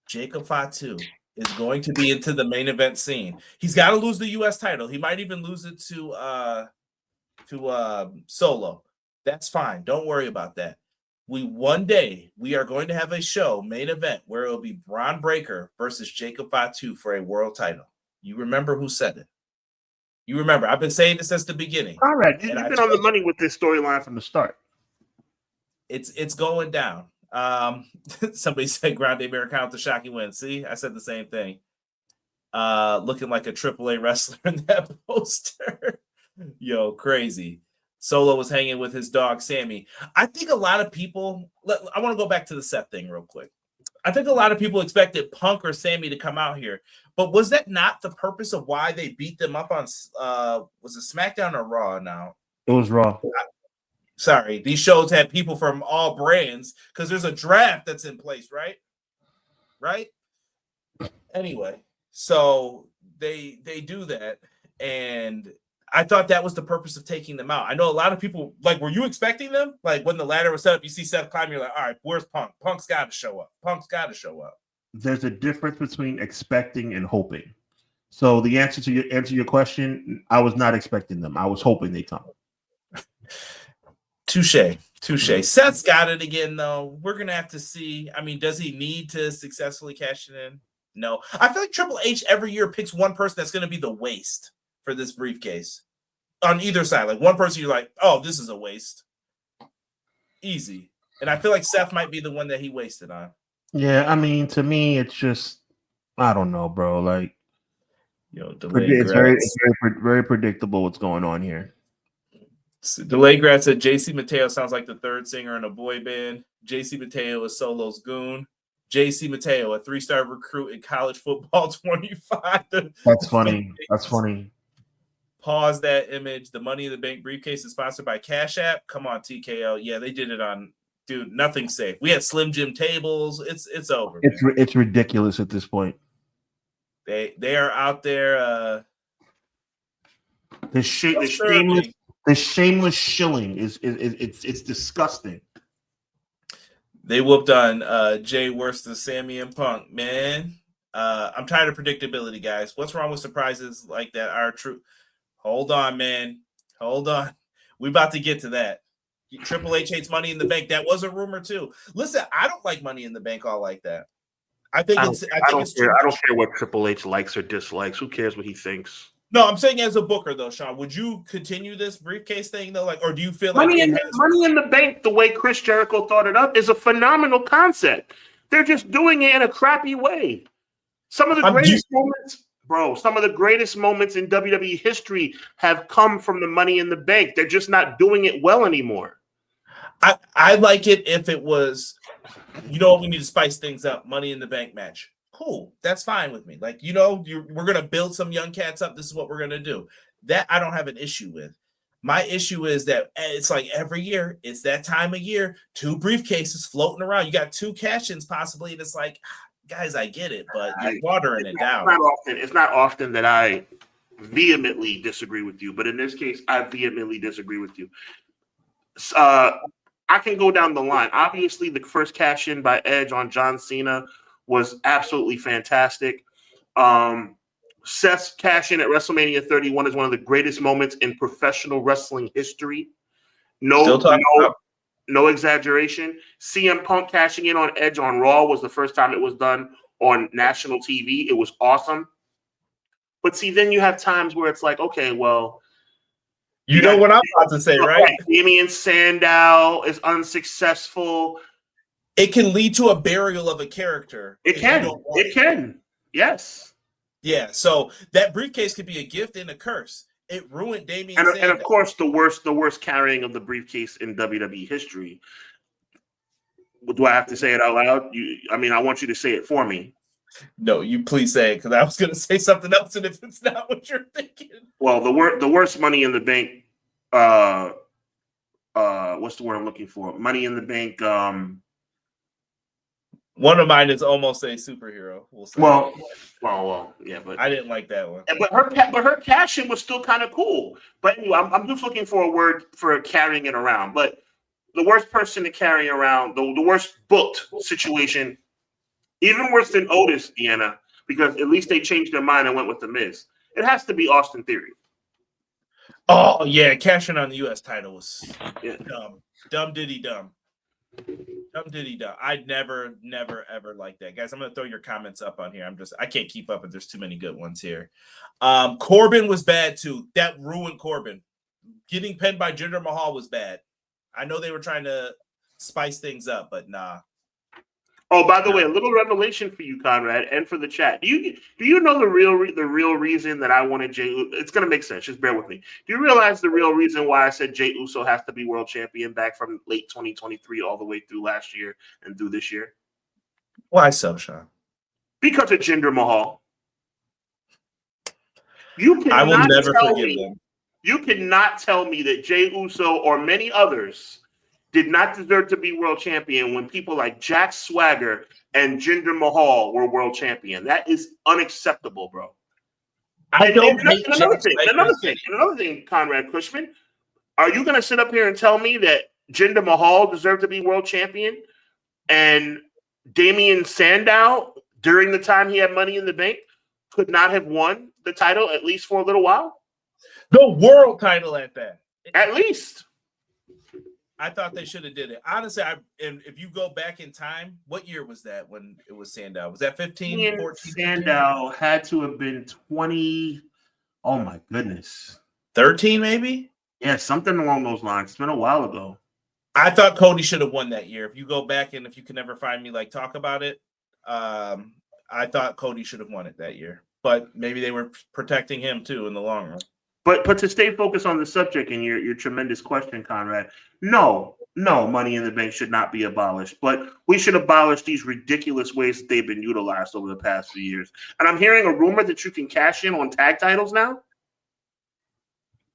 Jacob Fatu is going to be into the main event scene. He's got to lose the U.S. title. He might even lose it to Solo. That's fine. Don't worry about that. One day we are going to have a show, main event, where it'll be Bron Breakker versus Jacob Fatu for a world title. You remember who said it? You remember. I've been saying this since the beginning. All right. You've been on the money with this storyline from the start. It's going down. Somebody said Grande Americano to Shocky win. See, I said the same thing. Looking like a AAA wrestler in that poster. Yo, crazy. Solo was hanging with his dog, Sammy. I think a lot of people, I want to go back to the Seth thing real quick. I think a lot of people expected Punk or Sammy to come out here, but was that not the purpose of why they beat them up on, was it SmackDown or Raw now? It was Raw. Sorry, these shows had people from all brands because there's a draft that's in place, right? Right? Anyway, so they do that, and I thought that was the purpose of taking them out. I know a lot of people, like, were you expecting them? Like, when the ladder was set up, you see Seth climb, you're like, all right, where's Punk? Punk's got to show up. Punk's got to show up. There's a difference between expecting and hoping. So the answer to your question, I was not expecting them. I was hoping they come. Touche. Seth's got it again, though. We're going to have to see. I mean, does he need to successfully cash it in? No. I feel like Triple H every year picks one person that's going to be the waste for this briefcase on either side. Like one person you're like, oh, this is a waste. Easy. And I feel like Seth might be the one that he wasted on. Yeah, I mean, to me, it's just, I don't know, bro. Like, it's very predictable what's going on here. Delayed Grad said JC Mateo sounds like the third singer in a boy band. JC Mateo is Solo's goon. JC Mateo, a 3-star recruit in college football 25. That's funny. That's funny. Pause that image. The Money in the Bank briefcase is sponsored by Cash App. Come on, TKO. Yeah, they did it on, dude, nothing safe. We had Slim Jim tables. It's over. It's ridiculous at this point. They are out there. The shameless shilling is it's disgusting. They whooped on Jay worse than Sammy and Punk, man. I'm tired of predictability, guys. What's wrong with surprises like that are true? Hold on, man. Hold on. We about to get to that. Triple H hates Money in the Bank. That was a rumor too. Listen, I don't like Money in the Bank all like that. I don't care what Triple H likes or dislikes. Who cares what he thinks? No, I'm saying as a booker though, Sean, would you continue this briefcase thing though? Like, or do you feel like Money in the Bank, the way Chris Jericho thought it up, is a phenomenal concept. They're just doing it in a crappy way. Some of the greatest moments, bro, some of the greatest moments in WWE history have come from the Money in the Bank. They're just not doing it well anymore. I like it if it was, we need to spice things up. Money in the Bank match. Cool. That's fine with me. Like, we're going to build some young cats up. This is what we're going to do. That I don't have an issue with. My issue is that it's like every year, it's that time of year, 2 briefcases floating around. You got 2 cash-ins possibly, and it's like, guys, I get it, but you're watering it down. It's not often that I vehemently disagree with you, but in this case, I vehemently disagree with you. I can go down the line. Obviously, the first cash-in by Edge on John Cena was absolutely fantastic. Seth's cash-in at WrestleMania 31 is one of the greatest moments in professional wrestling history. No exaggeration. CM Punk cashing in on Edge on Raw was the first time it was done on national TV. It was awesome. But see, then you have times where it's like, okay, well, you know what I'm about to say, right? Damian Sandow is unsuccessful. It can lead to a burial of a character. It can. Yes. Yeah. So that briefcase could be a gift and a curse. It ruined Damian Sandow. And of course, the worst carrying of the briefcase in WWE history. Do I have to say it out loud? I want you to say it for me. No, you please say it, because I was going to say something else, and if it's not what you're thinking. Well, the worst Money in the Bank. What's the word I'm looking for? Money in the Bank. One of mine is almost a superhero. Well, yeah, but I didn't like that one. But her cash-in was still kind of cool. But anyway, I'm just looking for a word for carrying it around. But the worst person to carry around, the worst booked situation, even worse than Otis, Deanna, because at least they changed their mind and went with The Miz. It has to be Austin Theory. Oh yeah, cashing on the U.S. title was dumb diddy dumb. Dumb diddy dumb. I'd never ever like that, guys. I'm gonna throw your comments up on here. I can't keep up, but there's too many good ones here. Corbin was bad too. That ruined Corbin. Getting pinned by Jinder Mahal was bad. I know they were trying to spice things up, but nah. Oh, by the way, a little revelation for you, Conrad, and for the chat. Do you know the real reason that I wanted Jey Uso? It's gonna make sense. Just bear with me. Do you realize the real reason why I said Jey Uso has to be world champion back from late 2023 all the way through last year and through this year? Why so, Sean? Because of Jinder Mahal. I will never forgive them. You cannot tell me that Jey Uso or many others did not deserve to be world champion when people like Jack Swagger and Jinder Mahal were world champion. That is unacceptable, bro. Another thing, Conrad Cushman, are you going to sit up here and tell me that Jinder Mahal deserved to be world champion and Damian Sandow, during the time he had Money in the Bank, could not have won the title at least for a little while? The world title at that. At least. I thought they should have did it. Honestly, and if you go back in time, what year was that when it was Sandow? Was that 15, 14, 15? Sandow had to have been 20. Oh, my goodness. 13, maybe? Yeah, something along those lines. It's been a while ago. I thought Cody should have won that year. If you go back and if you can never find me, like, talk about it, I thought Cody should have won it that year. But maybe they were protecting him, too, in the long run. But to stay focused on the subject and your tremendous question, Conrad, no, Money in the Bank should not be abolished. But we should abolish these ridiculous ways that they've been utilized over the past few years. And I'm hearing a rumor that you can cash in on tag titles now.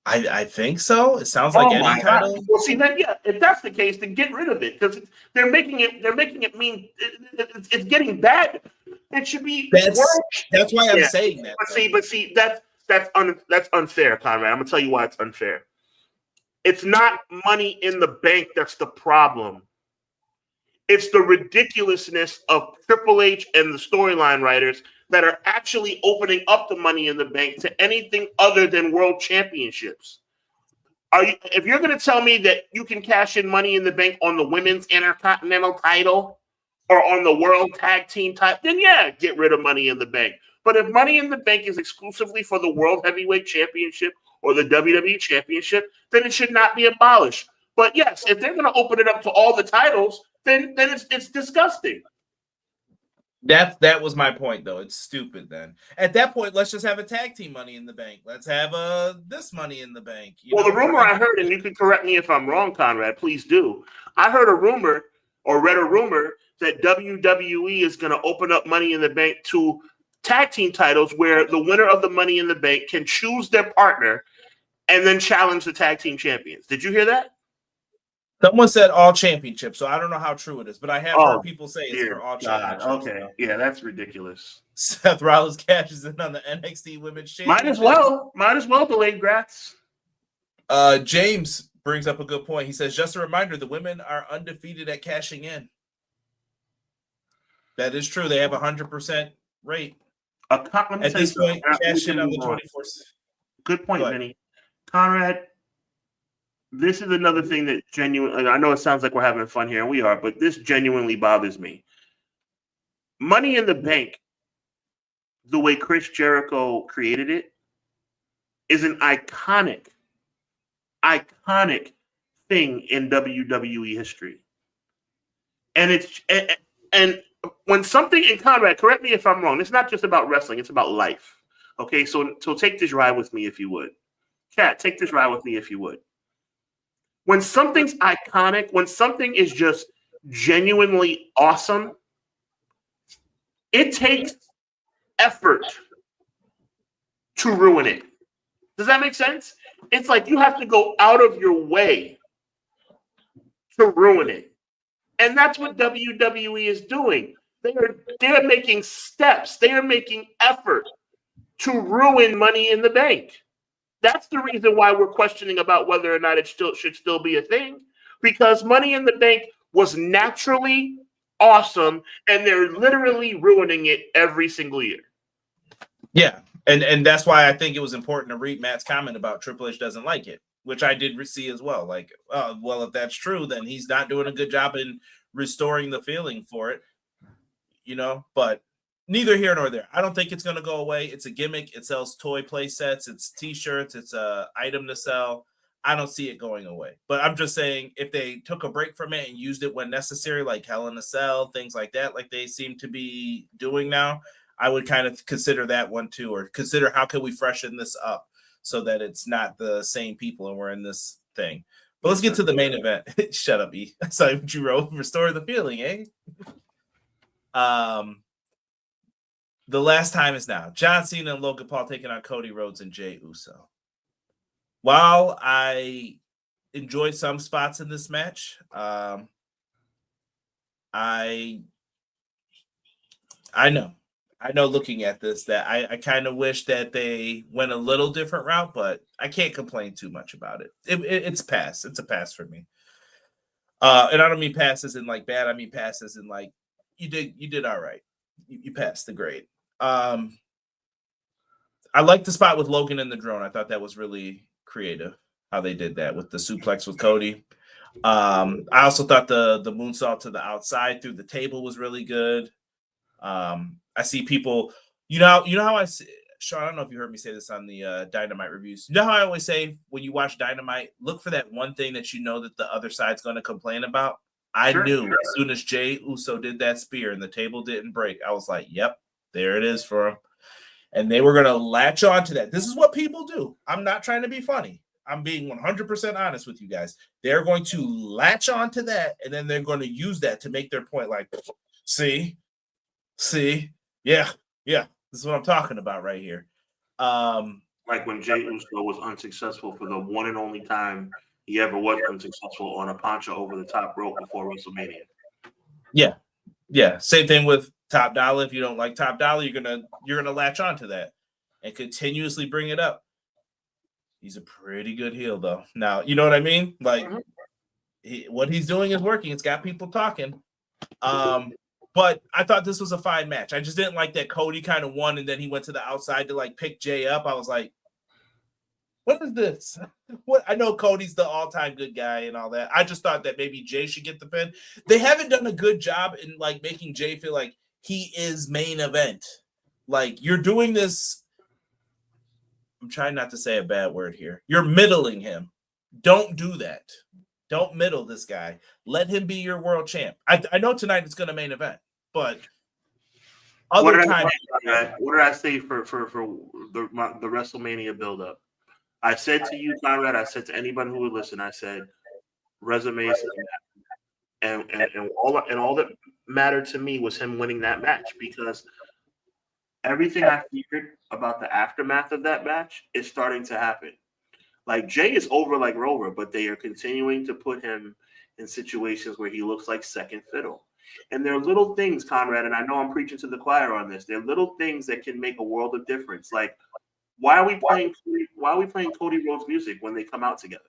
I think so. It sounds like any title. Well, see, then if that's the case, then get rid of it because they're making it mean it's getting bad. It should be. That's why I'm saying that. But see, that's unfair, Conrad. I'm gonna tell you why it's unfair. It's not Money in the Bank that's the problem. It's the ridiculousness of Triple H and the storyline writers that are actually opening up the Money in the Bank to anything other than world championships. If you're going to tell me that you can cash in Money in the Bank on the women's intercontinental title or on the world tag team title, then get rid of Money in the Bank. But if Money in the Bank is exclusively for the World Heavyweight Championship or the WWE Championship, then it should not be abolished. But yes, if they're going to open it up to all the titles, then it's disgusting. That was my point, though. It's stupid. Then at that point, let's just have a tag team Money in the Bank. Let's have this Money in the Bank. The rumor I heard, and you can correct me if I'm wrong, Conrad, please do. I heard a rumor or read a rumor that WWE is going to open up Money in the Bank to tag team titles where the winner of the Money in the Bank can choose their partner and then challenge the tag team champions. Did you hear that? Someone said all championships, so I don't know how true it is, but I have heard people say it's for all championships. Okay, yeah, that's ridiculous. Seth Rollins cashes in on the NXT Women's Championship. Might as well, delayed grats. James brings up a good point. He says, just a reminder, the women are undefeated at cashing in. That is true. They have 100% rate. At this point, cash in on the 24th. Good point, Vinny. Conrad, this is another thing that genuinely, I know it sounds like we're having fun here, and we are, but this genuinely bothers me. Money in the Bank, the way Chris Jericho created it, is an iconic thing in WWE history. And when something, and Conrad, correct me if I'm wrong, it's not just about wrestling, it's about life. Okay, so take this ride with me if you would. Chat, take this ride with me if you would. When something's iconic, when something is just genuinely awesome, it takes effort to ruin it. Does that make sense? It's like you have to go out of your way to ruin it. And that's what WWE is doing. They're making steps. They are making effort to ruin Money in the Bank. That's the reason why we're questioning about whether or not it should still be a thing, because Money in the Bank was naturally awesome, and they're literally ruining it every single year. Yeah, and that's why I think it was important to read Matt's comment about Triple H doesn't like it, which I did see as well. Like, well, if that's true, then he's not doing a good job in restoring the feeling for it, but neither here nor there. I don't think it's going to go away. It's a gimmick. It sells toy play sets. It's T-shirts. It's a item to sell. I don't see it going away. But I'm just saying, if they took a break from it and used it when necessary, like Hell in a Cell, things like that, like they seem to be doing now, I would kind of consider that one too, or consider how can we freshen this up so that it's not the same people and we're in this thing. But let's get to the main event. Shut up, E. I saw what you wrote. Restore the feeling, eh? The last time is now. John Cena and Logan Paul taking on Cody Rhodes and Jey Uso. While I enjoyed some spots in this match, I know looking at this that I kind of wish that they went a little different route, but I can't complain too much about it. It's a pass. It's a pass for me. And I don't mean passes in like bad. I mean passes in like you did all right. You passed the grade. I like the spot with Logan and the drone. I thought that was really creative how they did that with the suplex with Cody. I also thought the moonsault to the outside through the table was really good. I see people, you know how I see, Sean, I don't know if you heard me say this on the Dynamite reviews. You know how I always say when you watch Dynamite, look for that one thing that you know that the other side's going to complain about. I knew as soon as Jey Uso did that spear and the table didn't break, I was like, yep, there it is for him. And they were going to latch on to that. This is what people do. I'm not trying to be funny. I'm being 100% honest with you guys. They're going to latch on to that, and then they're going to use that to make their point like, see, yeah, this is what I'm talking about right here. Like when Jey Uso was unsuccessful for the one and only time he ever was unsuccessful on a poncho over the top rope before WrestleMania. Yeah. Same thing with Top Dollar. If you don't like Top Dollar, you're gonna latch on to that and continuously bring it up. He's a pretty good heel, though. Now, you know what I mean? Like, what he's doing is working. It's got people talking. But I thought this was a fine match. I just didn't like that Cody kind of won, and then he went to the outside to, like, pick Jey up. I was like, what is this? What? I know Cody's the all-time good guy and all that. I just thought that maybe Jey should get the pin. They haven't done a good job in, like, making Jey feel like he is main event. Like, you're doing this. I'm trying not to say a bad word here. You're middling him. Don't do that. Don't middle this guy. Let him be your world champ. I know tonight it's going to main event, but other times. What did I say for the WrestleMania buildup? I said to you, Conrad, I said to anybody who would listen, I said, resumes and all that mattered to me was him winning that match, because everything I feared about the aftermath of that match is starting to happen. Like, Jey is over like Rover, but they are continuing to put him in situations where he looks like second fiddle. And there are little things, Conrad, and I know I'm preaching to the choir on this. There are little things that can make a world of difference. Like, why are we playing Cody Rhodes music when they come out together?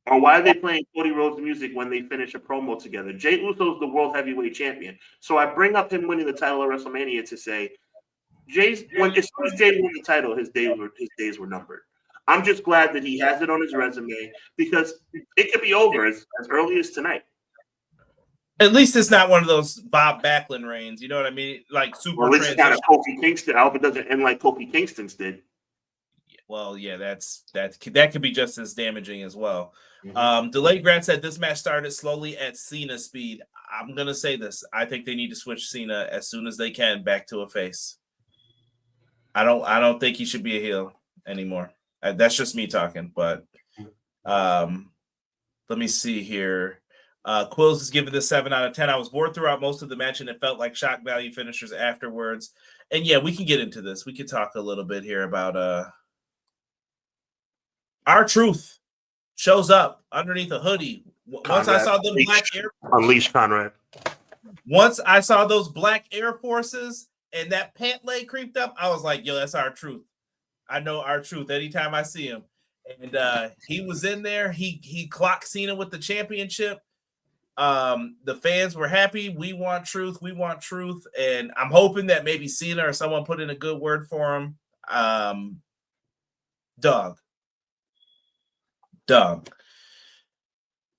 Or why are they playing Cody Rhodes music when they finish a promo together? Jey Uso is the world heavyweight champion. So I bring up him winning the title of WrestleMania to say, as soon as Jey won the title, his days were numbered. I'm just glad that he has it on his resume, because it could be over as early as tonight. At least it's not one of those Bob Backlund reigns. You know what I mean? Like super. Well, it's kind of Kofi Kingston. I hope it doesn't end like Kofi Kingston's did. Well, yeah, that could be just as damaging as well. Delayed Grant said this match started slowly at Cena speed. I'm gonna say this. I think they need to switch Cena as soon as they can back to a face. I don't think he should be a heel anymore. That's just me talking, but let me see here. Quills is giving this 7 out of 10. I was bored throughout most of the match, and it felt like shock value finishers afterwards. And yeah, we can get into this. We could talk a little bit here about R-Truth shows up underneath a hoodie. Once I saw them black Unleash Conrad. Once I saw those black Air Forces and that pant leg creeped up, I was like, yo, that's R-Truth. I know R-Truth anytime I see him. And he was in there. He clocked Cena with the championship. The fans were happy. We want truth. And I'm hoping that maybe Cena or someone put in a good word for him. Dog.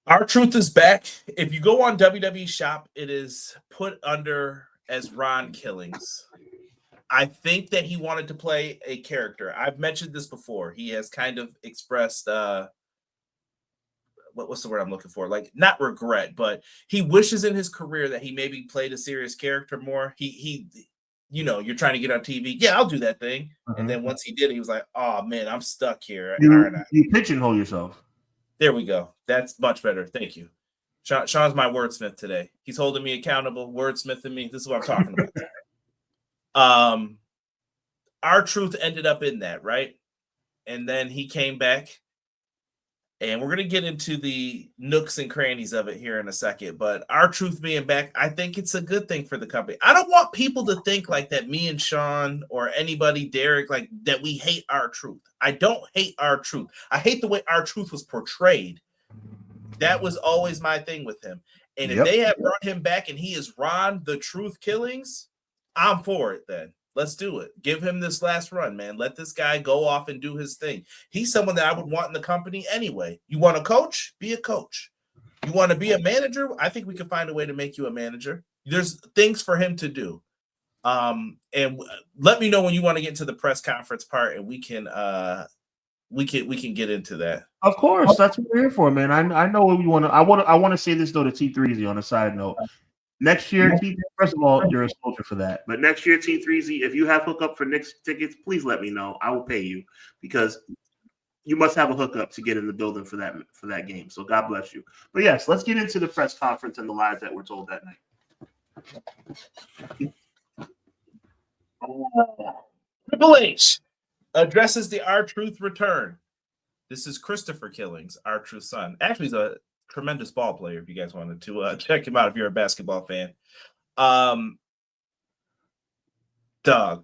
R-Truth is back. If you go on WWE Shop, it is put under as Ron Killings. I think that he wanted to play a character. I've mentioned this before. He has kind of expressed what's the word I'm looking for? Like, not regret, but he wishes in his career that he maybe played a serious character more. He you know, you're trying to get on TV. Yeah, I'll do that thing. And then once he did, he was like, oh man, I'm stuck here. You pigeonhole yourself. There we go. That's much better. Thank you. Sean's my wordsmith today. He's holding me accountable, wordsmithing me. This is what I'm talking about. R-Truth ended up in that, right? And then he came back. And we're going to get into the nooks and crannies of it here in a second. But R-Truth being back, I think it's a good thing for the company. I don't want people to think like that me and Sean or anybody, Derek, like that we hate R-Truth. I don't hate R-Truth. I hate the way R-Truth was portrayed. That was always my thing with him. And if they have brought him back and he is Ron the Truth Killings, I'm for it then. Let's do it. Give him this last run, man. Let this guy go off and do his thing. He's someone that I would want in the company anyway. You want a coach? Be a coach. You want to be a manager? I think we can find a way to make you a manager. There's things for him to do. And let me know when you want to get to the press conference part, and we can get into that. Of course, that's what we're here for, man. I know what you want to. I want to say this though to T3Z on a side note. Next year, T3, first of all, you're a soldier for that. But next year, T3Z, if you have hookup for Knicks tickets, please let me know. I will pay you because you must have a hookup to get in the building for that game. So God bless you. But yes, let's get into the press conference and the lies that were told that night. Triple H addresses the R-Truth return. This is Christopher Killings, R-Truth's son. Actually, he's a tremendous ball player if you guys wanted to check him out if you're a basketball fan.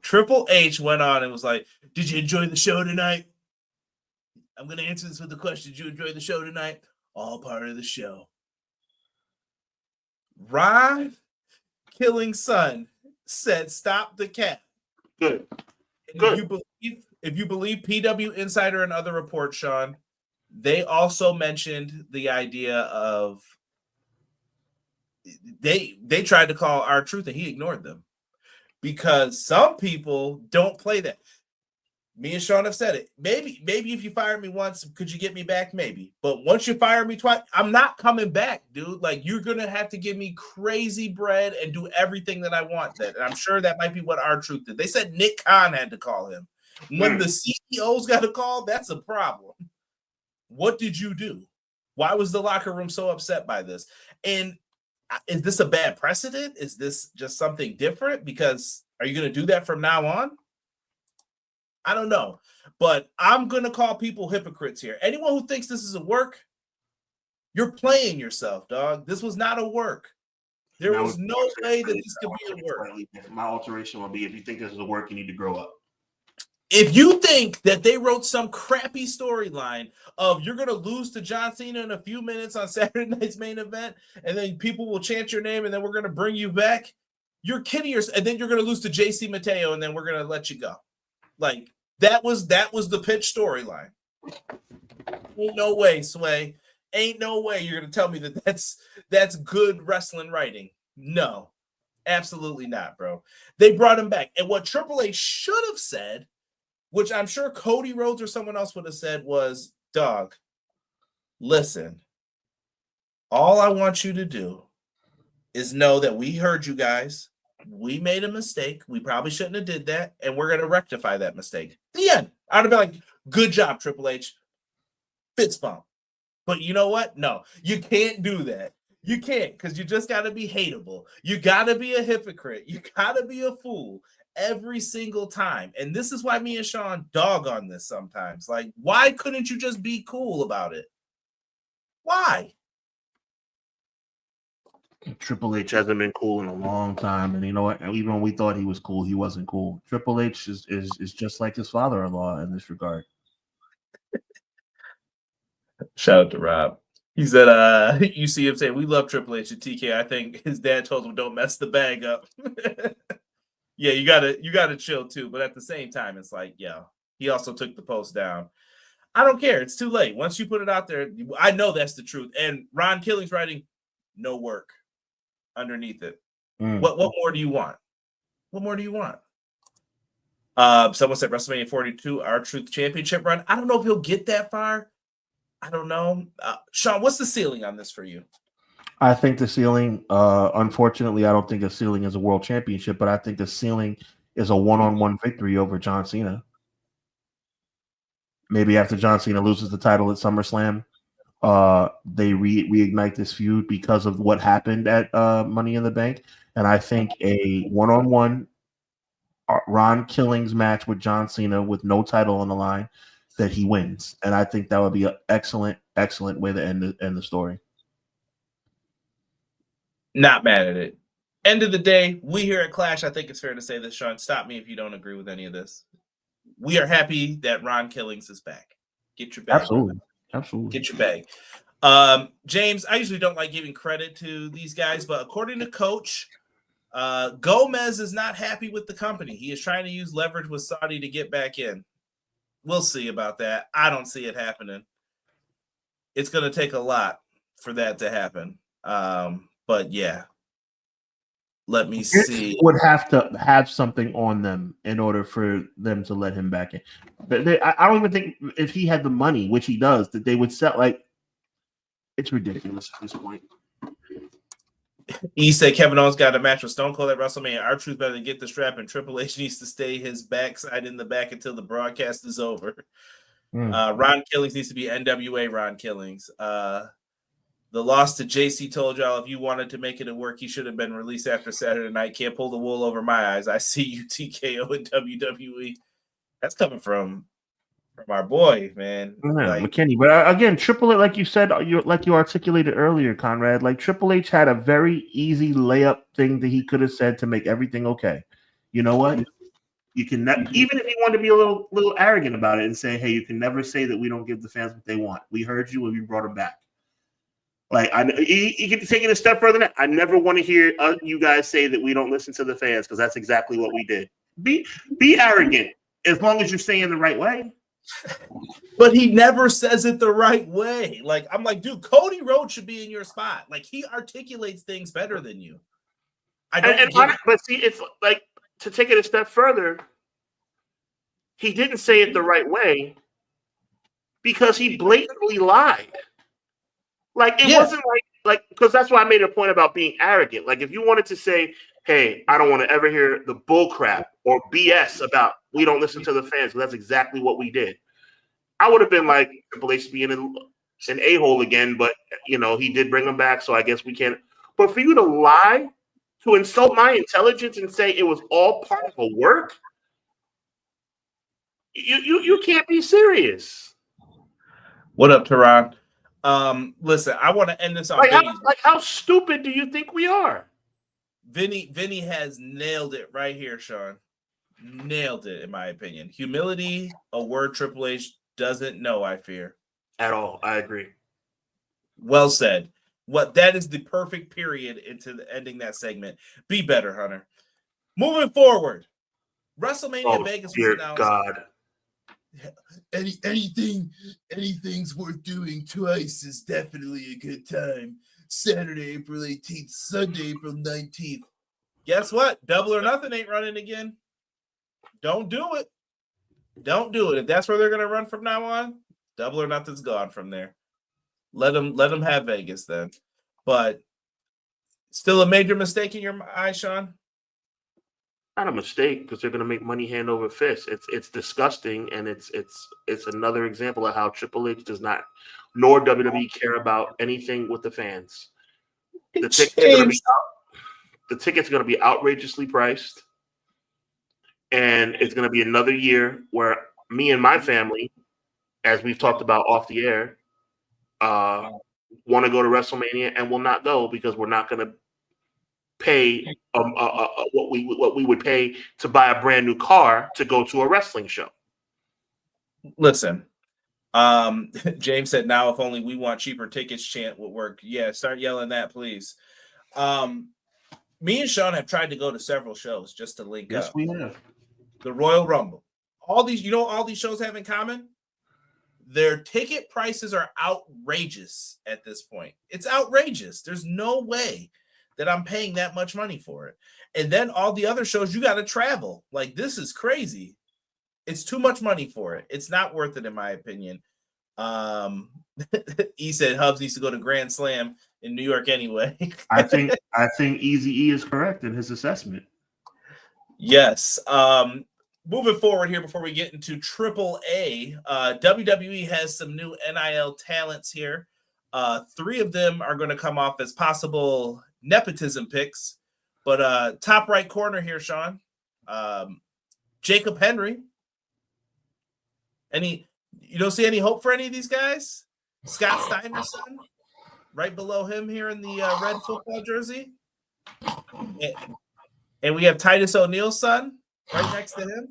Triple H went on and was like, did you enjoy the show tonight? I'm going to answer this with a question. Did you enjoy the show tonight? All part of the show. Ron Killing's son said, stop the cap. Good. If you believe PW Insider and other reports, Sean, they also mentioned the idea of they tried to call R-Truth and he ignored them because some people don't play that. Me and Sean have said it. Maybe if you fire me once, could you get me back? Maybe. But once you fire me twice, I'm not coming back, dude. Like, you're going to have to give me crazy bread and do everything that I want. And I'm sure that might be what R-Truth did. They said Nick Khan had to call him. When the CEO's got a call, that's a problem. What did you do? Why was the locker room so upset by this? And is this a bad precedent? Is this just something different? Because are you going to do that from now on? I don't know. But I'm going to call people hypocrites here. Anyone who thinks this is a work, you're playing yourself, dog. This was not a work. There was no way that this could be a work. My alteration will be, if you think this is a work, you need to grow up. If you think that they wrote some crappy storyline of you're going to lose to John Cena in a few minutes on Saturday night's main event, and then people will chant your name, and then we're going to bring you back, you're kidding yourself. And then you're going to lose to JC Mateo, and then we're going to let you go. Like, that was the pitch storyline. Ain't no way, Sway. Ain't no way you're going to tell me that that's good wrestling writing. No, absolutely not, bro. They brought him back. And what Triple H should have said, which I'm sure Cody Rhodes or someone else would have said, was, dog, listen, all I want you to do is know that we heard you guys. We made a mistake. We probably shouldn't have did that, and we're going to rectify that mistake. The end. I'd have been like, good job, Triple H. Fist bump. But you know what? No, you can't do that. You can't, because you just got to be hateable. You got to be a hypocrite. You got to be a fool every single time. And this is why me and Sean dog on this sometimes. Like, why couldn't you just be cool about it? Why? Triple H hasn't been cool in a long time, and you know what? Even when we thought he was cool, he wasn't cool. Triple H is just like his father-in-law in this regard. Shout out to Rob. He said, you see him saying, we love Triple H and TK. I think his dad told him, don't mess the bag up. Yeah, you gotta chill too. But at the same time, it's like, yeah, he also took the post down. I don't care. It's too late. Once you put it out there, I know that's the truth. And Ron Killing's writing, no work underneath it. What more do you want? What more do you want? Someone said WrestleMania 42, R-Truth championship run. I don't know if he'll get that far. I don't know. Sean, what's the ceiling on this for you? I think the ceiling, unfortunately, I don't think the ceiling is a world championship, but I think the ceiling is a one-on-one victory over John Cena. Maybe after John Cena loses the title at SummerSlam, they reignite this feud because of what happened at Money in the Bank. And I think a one-on-one Ron Killings match with John Cena with no title on the line, that he wins. And I think that would be an excellent, excellent way to end the story. Not mad at it. End of the day, we here at Clash, I think it's fair to say this, Sean. Stop me if you don't agree with any of this. We are happy that Ron Killings is back. Get your bag. Absolutely. Get your bag. James, I usually don't like giving credit to these guys, but according to Coach, Gomez is not happy with the company. He is trying to use leverage with Saudi to get back in. We'll see about that. I don't see it happening. It's going to take a lot for that to happen. But yeah, let me see. Would have to have something on them in order for them to let him back in. I don't even think if he had the money, which he does, that they would sell. Like, it's ridiculous at this point. He said Kevin Owens got a match with Stone Cold at WrestleMania. R-Truth better get the strap, and Triple H needs to stay his backside in the back until the broadcast is over. Ron Killings needs to be NWA Ron Killings. The loss to JC told y'all if you wanted to make it a work, he should have been released after Saturday night. Can't pull the wool over my eyes. I see you TKO in WWE. That's coming from our boy, man. Like, McKinney. But again, Triple H, like you said, like you articulated earlier, Conrad, like Triple H had a very easy layup thing that he could have said to make everything okay. You know what? You can even if he wanted to be a little arrogant about it and say, hey, you can never say that we don't give the fans what they want. We heard you and we brought them back. Like, you can take it a step further than that. I never want to hear you guys say that we don't listen to the fans, because that's exactly what we did. Be arrogant as long as you're saying the right way. But he never says it the right way. Like, I'm like, dude, Cody Rhodes should be in your spot. Like, he articulates things better than you. But see, it's like, to take it a step further, he didn't say it the right way because he blatantly lied. Like, it wasn't like because that's why I made a point about being arrogant. Like, if you wanted to say, hey, I don't want to ever hear the bull crap or BS about we don't listen to the fans, that's exactly what we did. I would have been like, Triple H being an a-hole again, but, you know, he did bring him back, so I guess we can't. But for you to lie, to insult my intelligence and say it was all part of a work, you can't be serious. What up, Tehran? Listen, I want to end this on how stupid do you think we are? Vinny has nailed it right here, Sean. Nailed it, in my opinion. Humility, a word Triple H doesn't know, I fear. At all. I agree. Well said. That is the perfect period into ending that segment. Be better, Hunter. Moving forward, WrestleMania Vegas was announced. God. Anything's worth doing twice is definitely a good time. Saturday, April 18th, Sunday, April 19th. Guess what? Double or Nothing ain't running again. Don't do it. Don't do it. If that's where they're going to run from now on, Double or Nothing's gone from there. Let them have Vegas then. But still a major mistake in your eye, Sean? Not a mistake, because they're going to make money hand over fist. It's disgusting, and it's another example of how Triple H does not, nor WWE, care about anything with the fans. The tickets are going to be outrageously priced, and it's going to be another year where me and my family, as we've talked about off the air, want to go to WrestleMania and will not go because we're not going to pay what we would pay to buy a brand new car to go to a wrestling show. Listen, James said, now if only we want cheaper tickets chant would work. Yeah, start yelling that, please. Me and Sean have tried to go to several shows just to link up. Yes, we have. The Royal Rumble. All these shows have in common? Their ticket prices are outrageous at this point. It's outrageous. There's no way that I'm paying that much money for it. And then all the other shows, you got to travel. Like, this is crazy. It's too much money for it. It's not worth it, in my opinion. He said Hubs needs to go to Grand Slam in New York anyway. I think Easy E is correct in his assessment. Yes. Moving forward here before we get into Triple A, WWE has some new NIL talents here. 3 of them are going to come off as possible nepotism picks. But top right corner here, Sean, Jacob Henry. You don't see any hope for any of these guys? Scott Steiner's son, right below him here in the red football jersey. And we have Titus O'Neil's son right next to him.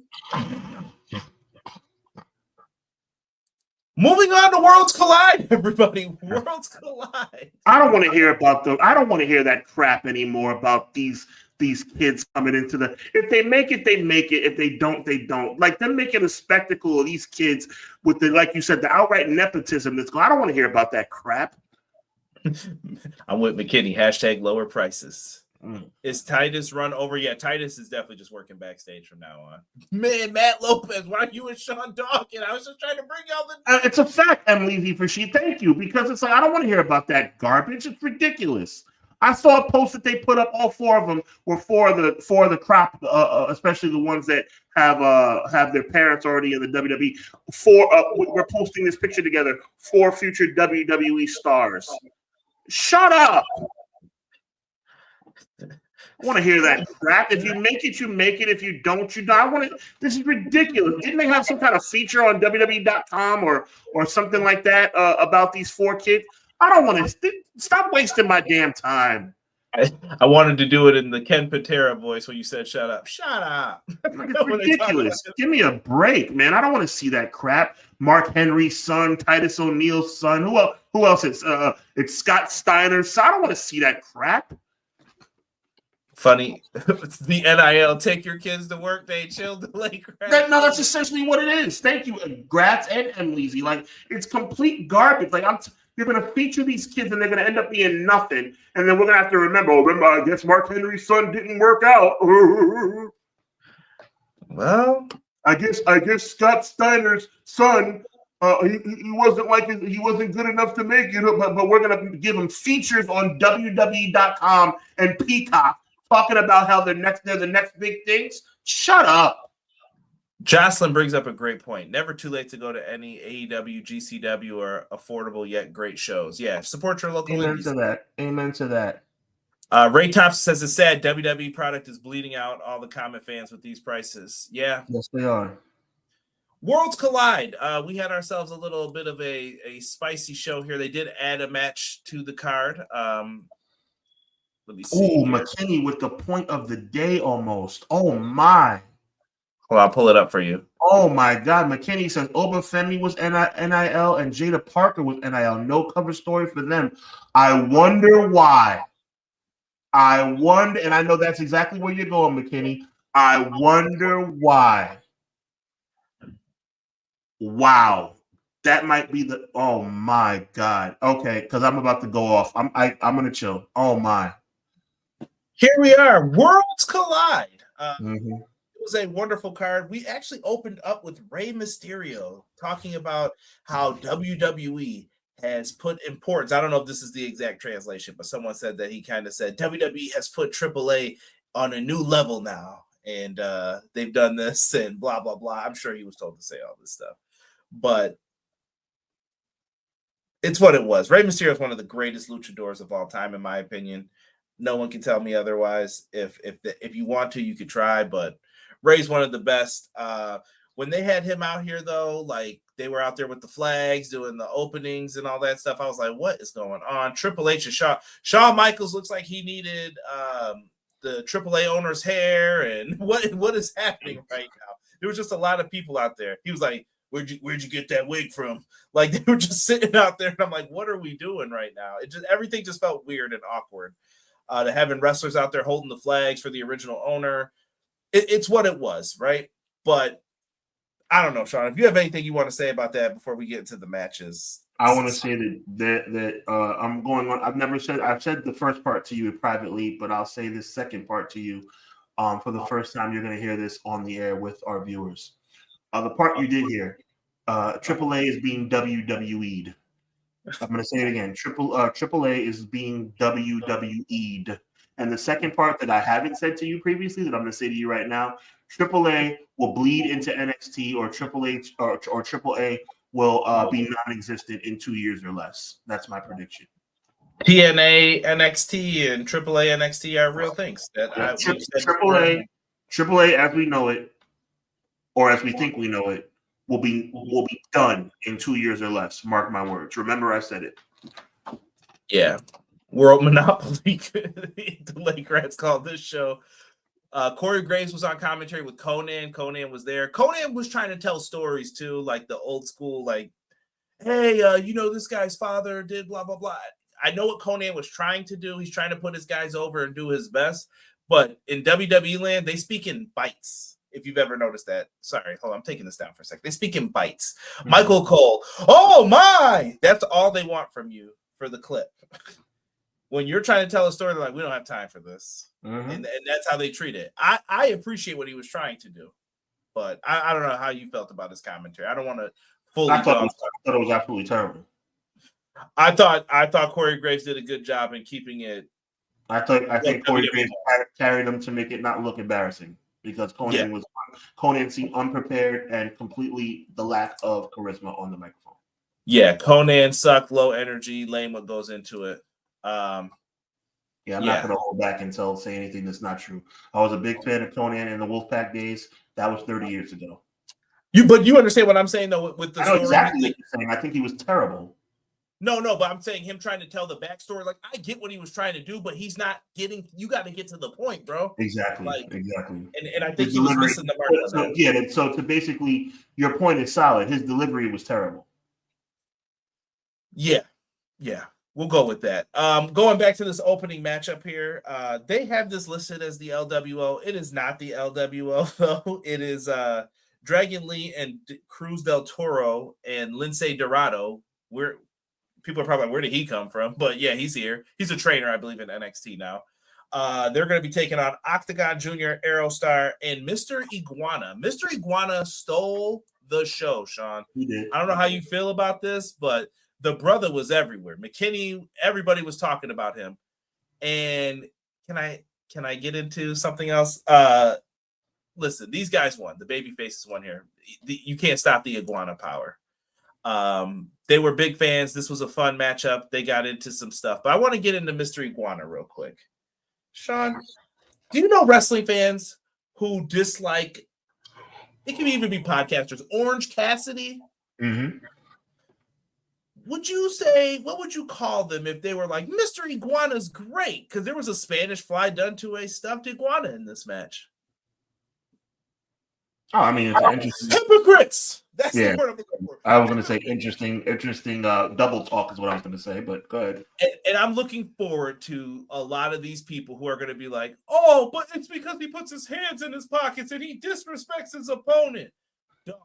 Moving on to Worlds Collide, everybody. Worlds Collide. I don't want to hear that crap anymore about these these kids coming into the. If they make it, they make it. If they don't, they don't. Like them making a spectacle of these kids with the, like you said, the outright nepotism. That's going. I don't want to hear about that crap. I'm with McKinney. Hashtag lower prices. Is Titus run over? Yeah, Titus is definitely just working backstage from now on. Man, Matt Lopez, why are you and Sean talking? I was just trying to bring y'all the. It's a fact, Emily for she. Thank you, because it's like I don't want to hear about that garbage. It's ridiculous. I saw a post that they put up. All four of them were for the crop, especially the ones that have their parents already in the WWE. We're posting this picture together. 4 future WWE stars. Shut up. I want to hear that crap. If you make it, you make it. If you don't, you don't. I want to. This is ridiculous. Didn't they have some kind of feature on WWE.com or something like that about these 4 kids? I don't want to. Stop wasting my damn time. I wanted to do it in the Ken Patera voice when you said "shut up." Shut up. It's ridiculous. Give me a break, man. I don't want to see that crap. Mark Henry's son, Titus O'Neil's son. Who else? It's Scott Steiner's son. I don't want to see that crap. Funny, the NIL take your kids to work, they chill, delay crap. No, that's essentially what it is. Thank you, Gratz and Emleezy. Like it's complete garbage. Like you're going to feature these kids and they're going to end up being nothing, and then we're going to have to remember. I guess Mark Henry's son didn't work out. Well, I guess Scott Steiner's son. He wasn't good enough to make it, but we're going to give him features on WWE.com and Peacock. Talking about how they're the next big things. Shut up. Jocelyn brings up a great point. Never too late to go to any AEW, GCW, or affordable yet great shows. Yeah, support your local indies. Amen to that. Ray Thompson says it's sad. WWE product is bleeding out all the common fans with these prices. Yeah. Yes, they are. Worlds collide. We had ourselves a little bit of a spicy show here. They did add a match to the card. Let me see. Oh, McKinney with the point of the day almost. Oh, my. Well, I'll pull it up for you. Oh, my God. McKinney says Obafemi was NIL and Jada Parker was NIL. No cover story for them. I wonder why. And I know that's exactly where you're going, McKinney. I wonder why. Wow. That might be the. Oh, my God. Okay, because I'm about to go off. I'm going to chill. Oh, my. Here we are. Worlds collide. Mm-hmm. It was a wonderful card. We actually opened up with Rey Mysterio talking about how WWE has put importance. I don't know if this is the exact translation, but someone said that he kind of said WWE has put AAA on a new level now, and they've done this and blah, blah, blah. I'm sure he was told to say all this stuff, but it's what it was. Rey Mysterio is one of the greatest luchadors of all time, in my opinion. No one can tell me otherwise. If you want to, you could try, but Ray's one of the best. When they had him out here, though, like they were out there with the flags, doing the openings and all that stuff, I was like, what is going on? Triple H and Shawn Michaels looks like he needed the AAA owner's hair, and what is happening right now? There was just a lot of people out there. He was like, where'd you get that wig from? Like they were just sitting out there, and I'm like, what are we doing right now? Everything just felt weird and awkward. To having wrestlers out there holding the flags for the original owner. It's what it was, right? But I don't know, Sean, if you have anything you want to say about that before we get into the matches. I want to say that I'm going on. I've said the first part to you privately, but I'll say this second part to you for the first time. You're going to hear this on the air with our viewers. The part you did hear, AAA is being WWE'd. I'm going to say it again. AAA is being WWE'd. And the second part that I haven't said to you previously that I'm going to say to you right now, AAA will bleed into NXT or AAA will be non-existent in 2 years or less. That's my prediction. TNA, NXT, and AAA NXT are real things. AAA, as we know it, or as we think we know it, will be done in 2 years or less. Mark my words. Remember, I said it. Yeah. World Monopoly. The late Grants called this show. Corey Graves was on commentary with Conan. Conan was there. Conan was trying to tell stories too, like the old school, like, hey, this guy's father did blah, blah, blah. I know what Conan was trying to do. He's trying to put his guys over and do his best. But in WWE land, they speak in bites. If you've ever noticed that. Sorry, hold on. I'm taking this down for a second. They speak in bites. Mm-hmm. Michael Cole, oh my! That's all they want from you for the clip. When you're trying to tell a story, they're like, we don't have time for this. Mm-hmm. And that's how they treat it. I appreciate what he was trying to do. But I don't know how you felt about his commentary. I don't want to fully I thought it was absolutely terrible. I thought Corey Graves did a good job in keeping it. I think Corey Graves carried him to make it not look embarrassing because Conan seemed unprepared and completely the lack of charisma on the microphone. Yeah, Conan sucked, low energy, lame what goes into it. I'm not going to hold back and say anything that's not true. I was a big fan of Conan in the Wolfpack days. That was 30 years ago. But you understand what I'm saying though with the story. Exactly what you're saying. I think he was terrible. No, but I'm saying him trying to tell the backstory. Like, I get what he was trying to do, but he's not getting. You got to get to the point, bro. Exactly. And I think he was missing the mark. So to basically, your point is solid. His delivery was terrible. Yeah, we'll go with that. Going back to this opening matchup here, they have this listed as the LWO. It is not the LWO though. It is Dragon Lee and Cruz del Toro and Lince Dorado. People are probably like, where did he come from? But yeah, he's here. He's a trainer, I believe, in NXT now. They're going to be taking on Octagon Jr., Aerostar, and Mr. Iguana. Mr. Iguana stole the show, Sean. He did. I don't know how you feel about this, but the brother was everywhere. McKinney, everybody was talking about him. And can I get into something else? Listen, these guys won. The baby faces won here. You can't stop the Iguana power. They were big fans. This was a fun matchup. They got into some stuff, but I want to get into Mr. Iguana real quick. Sean, do you know wrestling fans who dislike, it can even be podcasters, Orange Cassidy? Mm-hmm. What would you call them if they were like, Mr. Iguana's great? Because there was a Spanish fly done to a stuffed iguana in this match. Oh, I mean, it's interesting. Hypocrites. That's the word I'm looking for. I was going to say interesting double talk is what I was going to say, but go ahead. And I'm looking forward to a lot of these people who are going to be like, oh, but it's because he puts his hands in his pockets and he disrespects his opponent. Dog,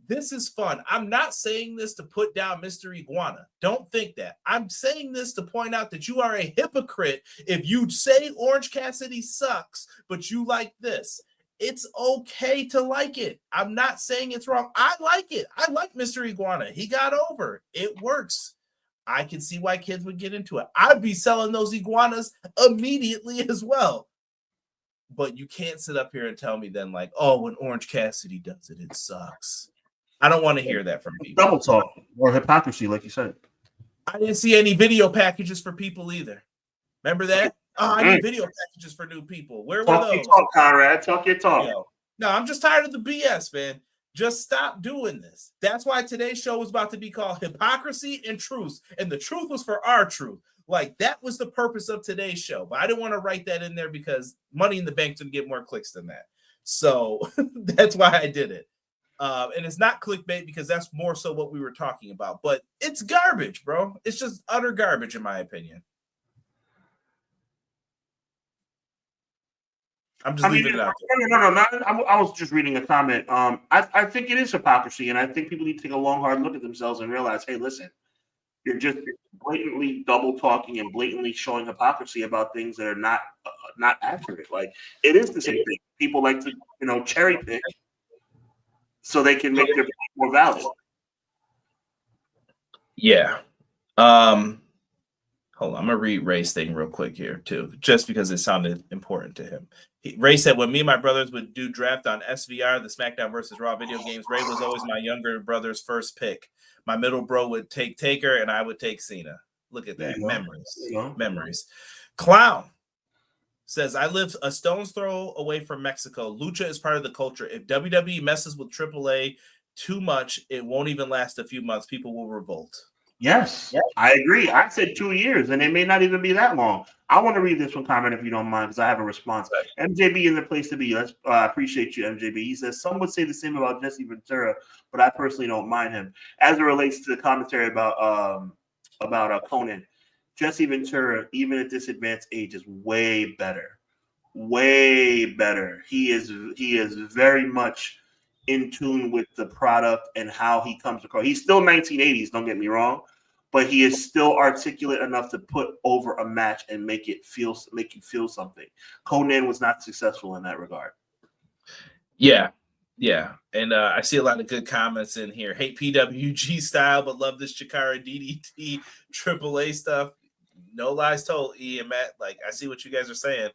this is fun. I'm not saying this to put down Mr. Iguana. Don't think that. I'm saying this to point out that you are a hypocrite if you say Orange Cassidy sucks, but you like this. It's okay to like it. I'm not saying it's wrong. I like it. I like Mr. Iguana. He got over. It works. I can see why kids would get into it. I'd be selling those iguanas immediately as well. But you can't sit up here and tell me then like, oh, when Orange Cassidy does it, it sucks. I don't want to hear that from people. Double talk or hypocrisy, like you said. I didn't see any video packages for people either. Remember that? Oh, I need video packages for new people. Where were those? Talk, Conrad. Talk your talk. No, I'm just tired of the BS, man. Just stop doing this. That's why today's show was about to be called Hypocrisy and Truth. And the truth was for our truth. Like, that was the purpose of today's show. But I didn't want to write that in there because Money in the Bank didn't get more clicks than that. So that's why I did it. And it's not clickbait because that's more so what we were talking about. But it's garbage, bro. It's just utter garbage, in my opinion. I'm just leaving it out there. No. I was just reading a comment. I think it is hypocrisy, and I think people need to take a long, hard look at themselves and realize, hey, listen, you're just blatantly double talking and blatantly showing hypocrisy about things that are not accurate. Like, it is the same thing. People like to, cherry pick so they can make their point more valid. Yeah. Hold on, I'm gonna read Ray's thing real quick here too, just because it sounded important to him. Ray said, when me and my brothers would do draft on SVR, the SmackDown versus Raw video games, Ray was always my younger brother's first pick. My middle bro would take Taker and I would take Cena. Look at that. Memories. Clown says, I live a stone's throw away from Mexico. Lucha is part of the culture. If WWE messes with AAA too much, it won't even last a few months. People will revolt. Yes, I agree. I said 2 years, and it may not even be that long. I want to read this one comment if you don't mind, because I have a response. MJB is the place to be. I appreciate you, MJB. He says, some would say the same about Jesse Ventura, but I personally don't mind him. As it relates to the commentary about Conan, Jesse Ventura, even at this advanced age, is way better. way better. He is very much in tune with the product and how he comes across. He's still 1980s, don't get me wrong, but he is still articulate enough to put over a match and make you feel something. Conan was not successful in that regard. Yeah. And I see a lot of good comments in here. Hate PWG style, but love this Chikara DDT AAA stuff. No lies told, E and Matt. Like, I see what you guys are saying.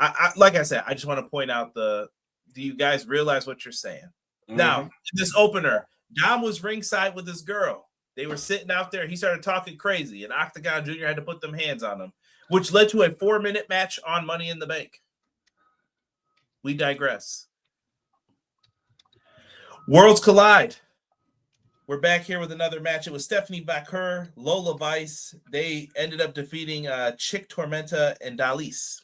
I like I said, I just want to point out do you guys realize what you're saying? Mm-hmm. Now, this opener, Dom was ringside with this girl. They were sitting out there. He started talking crazy, and Octagon Jr. had to put them hands on him, which led to a 4-minute match on Money in the Bank. We digress. Worlds collide. We're back here with another match. It was Stephanie Baker, Lola Vice. They ended up defeating Chick Tormenta and Dalise.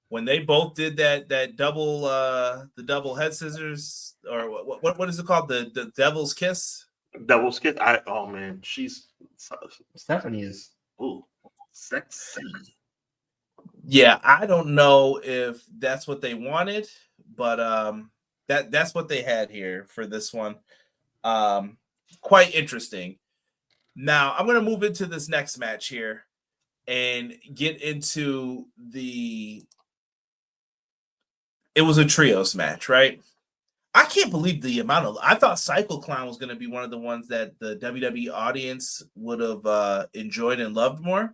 When they both did that double the double head scissors, or what is it called, the devil's kiss? Devil's kiss. Stephanie is sexy. Yeah, I don't know if that's what they wanted, but that's what they had here for this one. Quite interesting. Now I'm going to move into this next match here and get into it was a trios match, right? I can't believe the amount of, I thought Psycho Clown was going to be one of the ones that the WWE audience would have enjoyed and loved more.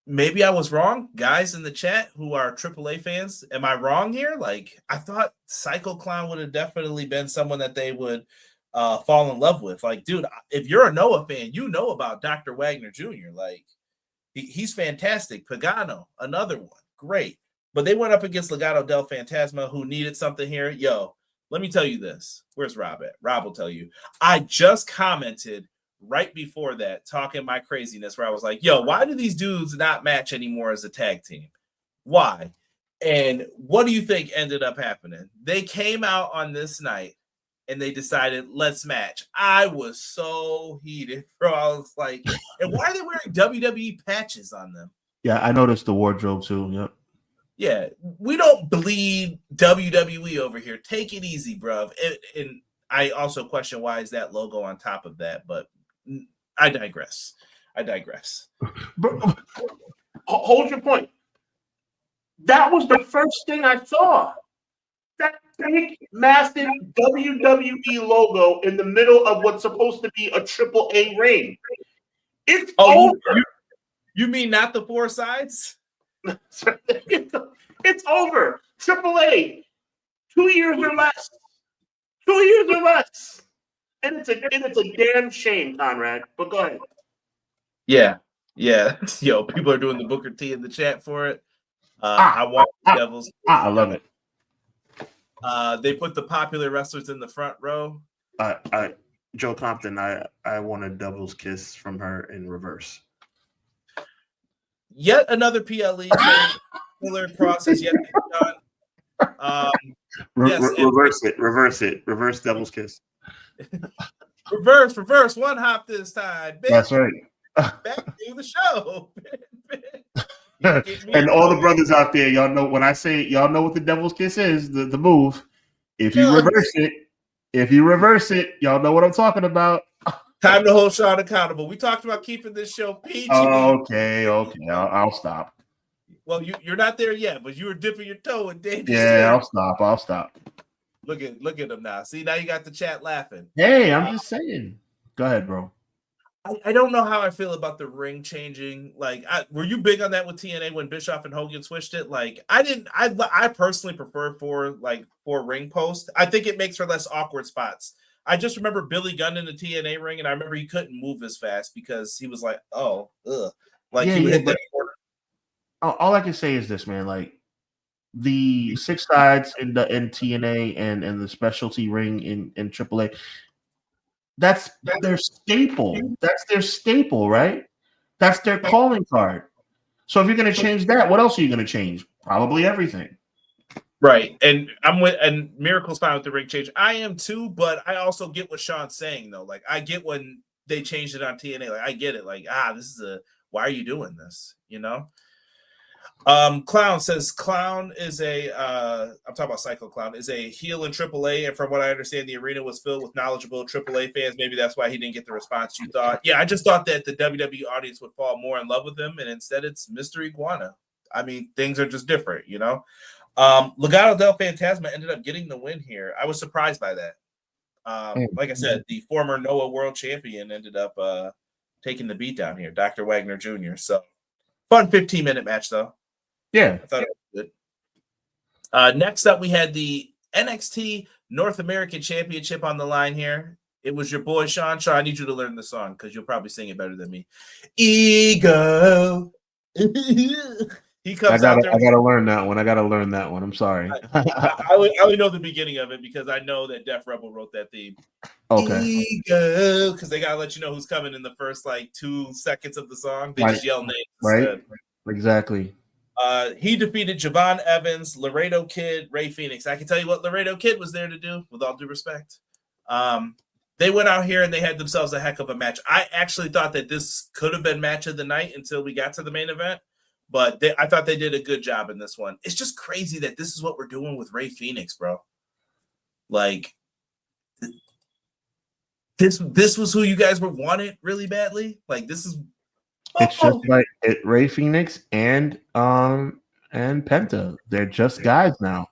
Maybe I was wrong. Guys in the chat who are AAA fans, am I wrong here? Like, I thought Psycho Clown would have definitely been someone that they would fall in love with. Like, dude, if you're a Noah fan, you know about Dr. Wagner Jr. Like, he's fantastic. Pagano, another one. Great. But they went up against Legado del Fantasma, who needed something here. Yo, let me tell you this. Where's Rob at? Rob will tell you. I just commented right before that, talking my craziness, where I was like, yo, why do these dudes not match anymore as a tag team? Why? And what do you think ended up happening? They came out on this night and they decided, let's match. I was so heated, bro. I was like, and why are they wearing WWE patches on them? Yeah, I noticed the wardrobe too. Yep. Yeah, we don't bleed WWE over here. Take it easy, bro. And I also question why is that logo on top of that, but I digress. But hold your point. That was the first thing I saw. That big, massive WWE logo in the middle of what's supposed to be a AAA ring. It's over. You mean not the four sides? It's over. AAA. 2 years or less. 2 years or less. And it's a damn shame, Conrad. But go ahead. Yeah. Yo, people are doing the Booker T in the chat for it. I want the Devils. I love it. They put the popular wrestlers in the front row. Joe Compton, I want a Devil's kiss from her in reverse. Yet another PLE filler process yet done. Reverse it. Reverse Devil's kiss. reverse. One hop this time. That's right. Back to the show. And all the brothers out there, y'all know when I say y'all know what the Devil's kiss is, the move. If you reverse it, y'all know what I'm talking about. Time to hold Sean accountable. We talked about keeping this show PG. Okay. I'll stop. Well, you're not there yet, but you were dipping your toe in Dave's Yeah, I'll stop. Look at them now. See, now you got the chat laughing. Hey, I'm just saying. Go ahead, bro. I don't know how I feel about the ring changing. Like, were you big on that with TNA when Bischoff and Hogan switched it? Like, I didn't. I personally prefer for ring post. I think it makes for less awkward spots. I just remember Billy Gunn in the TNA ring, and I remember he couldn't move as fast because he was like, "Oh, ugh." Like he would hit that corner. All I can say is this, man. Like the 6 sides in TNA and the specialty ring in AAA. That's their staple. That's their staple, right? That's their calling card. So if you're going to change that, what else are you going to change? Probably everything. Right. And Miracle's fine with the ring change. I am too, but I also get what Sean's saying though. Like I get when they changed it on TNA. Like I get it. Like, why are you doing this? You know? Clown says Clown is a I'm talking about Psycho Clown is a heel in AAA, and from what I understand, the arena was filled with knowledgeable AAA fans. Maybe that's why he didn't get the response you thought. Yeah, I just thought that the WWE audience would fall more in love with him, and instead it's Mr. Iguana. I mean, things are just different, you know. Legado del Fantasma ended up getting the win here. I was surprised by that. Like I said, the former Noah World Champion ended up taking the beat down here, Dr. Wagner Jr. So fun 15-minute match though. Yeah, I thought it was good. Next up, we had the NXT North American Championship on the line here. It was your boy Sean. Sean, I need you to learn the song because you'll probably sing it better than me. Ego. He comes out there. I gotta learn that one. I'm sorry. I only know the beginning of it because I know that Def Rebel wrote that theme. Okay. Ego, because they gotta let you know who's coming in the first like 2 seconds of the song. They just yell names. Right. Instead. Exactly. He defeated Javon Evans, Laredo Kid, Ray Phoenix. I can tell you what Laredo Kid was there to do, with all due respect. They went out here and they had themselves a heck of a match. I actually thought that this could have been match of the night until we got to the main event, but I thought they did a good job in this one. It's just crazy that this is what we're doing with Ray Phoenix, bro. Like, this was who you guys were wanted really badly. Like, this is. It's just like Ray Phoenix and Penta. They're just guys now.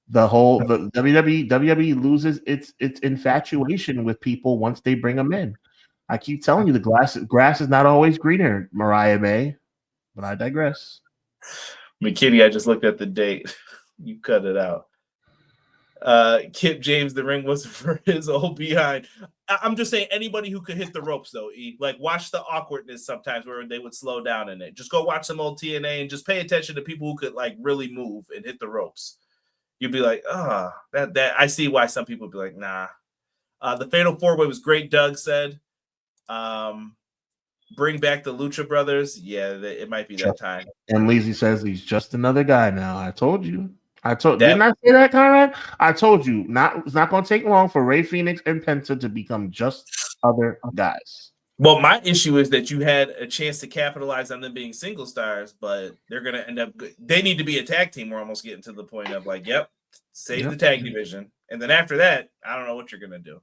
The WWE loses its infatuation with people once they bring them in. I keep telling you, the grass is not always greener, Mariah May, but I digress. McKinney, I just looked at the date. You cut it out. Kip James, the ring was for his old behind. I'm just saying, anybody who could hit the ropes, though, like watch the awkwardness sometimes where they would slow down in it. Just go watch some old TNA and just pay attention to people who could like really move and hit the ropes. You'd be like, that I see why some people would be like, nah. The Fatal 4-Way was great, Doug said. Bring back the Lucha Brothers. Yeah, it might be that time. And Lizzie says he's just another guy now. I told you. Didn't I say that, Conrad? I told you. It's not going to take long for Ray Phoenix and Penta to become just other guys. Well, my issue is that you had a chance to capitalize on them being single stars, but they're going to end up. They need to be a tag team. We're almost getting to the point of like, save the tag division, and then after that, I don't know what you're going to do.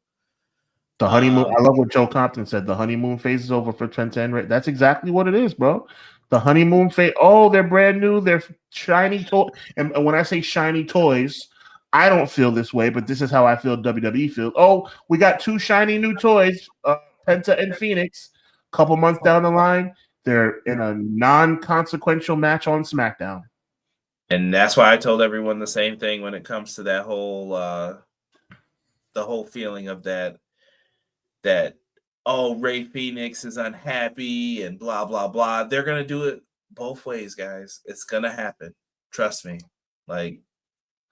The honeymoon. I love what Joe Compton said. The honeymoon phase is over for Penta and Ray. That's exactly what it is, bro. The honeymoon phase. Oh, they're brand new. They're shiny toys. And when I say shiny toys, I don't feel this way, but this is how I feel WWE feels. Oh, we got 2 shiny new toys, Penta and Phoenix. A couple months down the line, they're in a non-consequential match on SmackDown. And that's why I told everyone the same thing when it comes to that whole the whole feeling of that Ray Phoenix is unhappy and blah, blah, blah. They're going to do it both ways, guys. It's going to happen. Trust me. Like,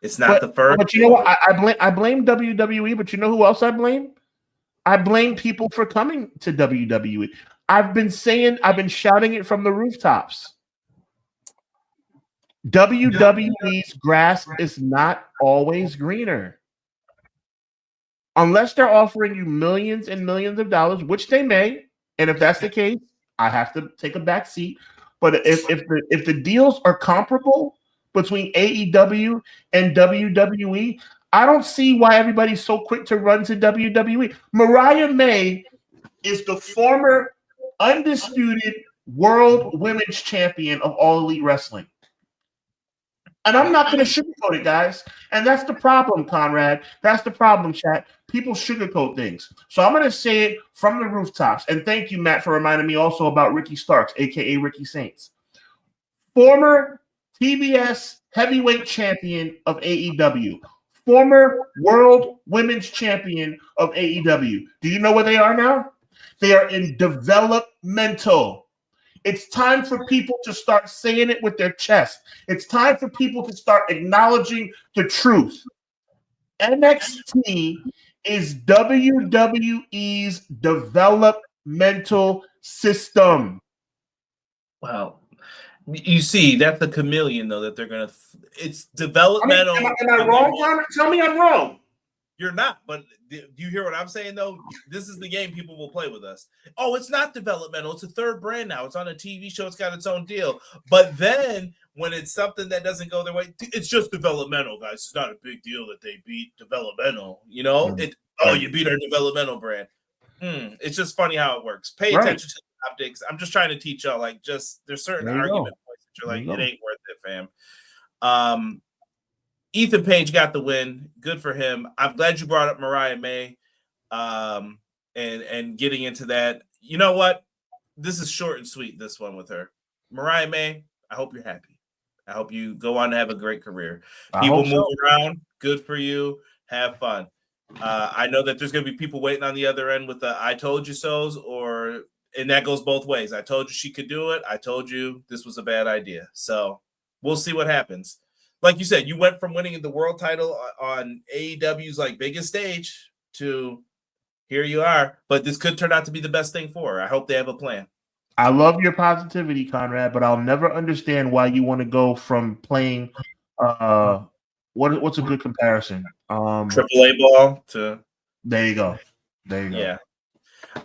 it's not the first. But you know what? I blame WWE, but you know who else I blame? I blame people for coming to WWE. I've been shouting it from the rooftops. WWE's grass is not always greener. Unless they're offering you millions and millions of dollars, which they may, and if that's the case, I have to take a back seat. But if the deals are comparable between AEW and WWE, I don't see why everybody's so quick to run to WWE. Mariah May is the former undisputed world women's champion of All Elite Wrestling. And I'm not going to sugarcoat it, guys. And that's the problem, Conrad. That's the problem, chat. People sugarcoat things. So I'm going to say it from the rooftops. And thank you, Matt, for reminding me also about Ricky Starks, a.k.a. Ricky Saints. Former TBS heavyweight champion of AEW. Former world women's champion of AEW. Do you know where they are now? They are in developmental. It's time for people to start saying it with their chest. It's time for people to start acknowledging the truth. NXT is WWE's developmental system. Wow. You see, that's the chameleon, though, that they're going to – it's developmental. Am I wrong, Connor? Tell me I'm wrong. You're not, but do you hear what I'm saying, though? This is the game people will play with us. Oh, it's not developmental. It's a third brand now. It's on a TV show. It's got its own deal. But then when it's something that doesn't go their way, it's just developmental, guys. It's not a big deal that they beat developmental. You know, you beat our developmental brand. It's just funny how it works. Pay attention to the optics. I'm just trying to teach y'all, like, just there's certain argument points that you're like, it ain't worth it, fam. Ethan Page got the win. Good for him. I'm glad you brought up Mariah May and getting into that. You know what? This is short and sweet, this one with her. Mariah May, I hope you're happy. I hope you go on to have a great career. People move around. Good for you. Have fun. I know that there's going to be people waiting on the other end with the I told you so's, and that goes both ways. I told you she could do it. I told you this was a bad idea. So we'll see what happens. Like you said, you went from winning the world title on AEW's like biggest stage to here you are. But this could turn out to be the best thing for her. I hope they have a plan. I love your positivity, Conrad, but I'll never understand why you want to go from playing what's a good comparison? AAA ball to there you go. Yeah.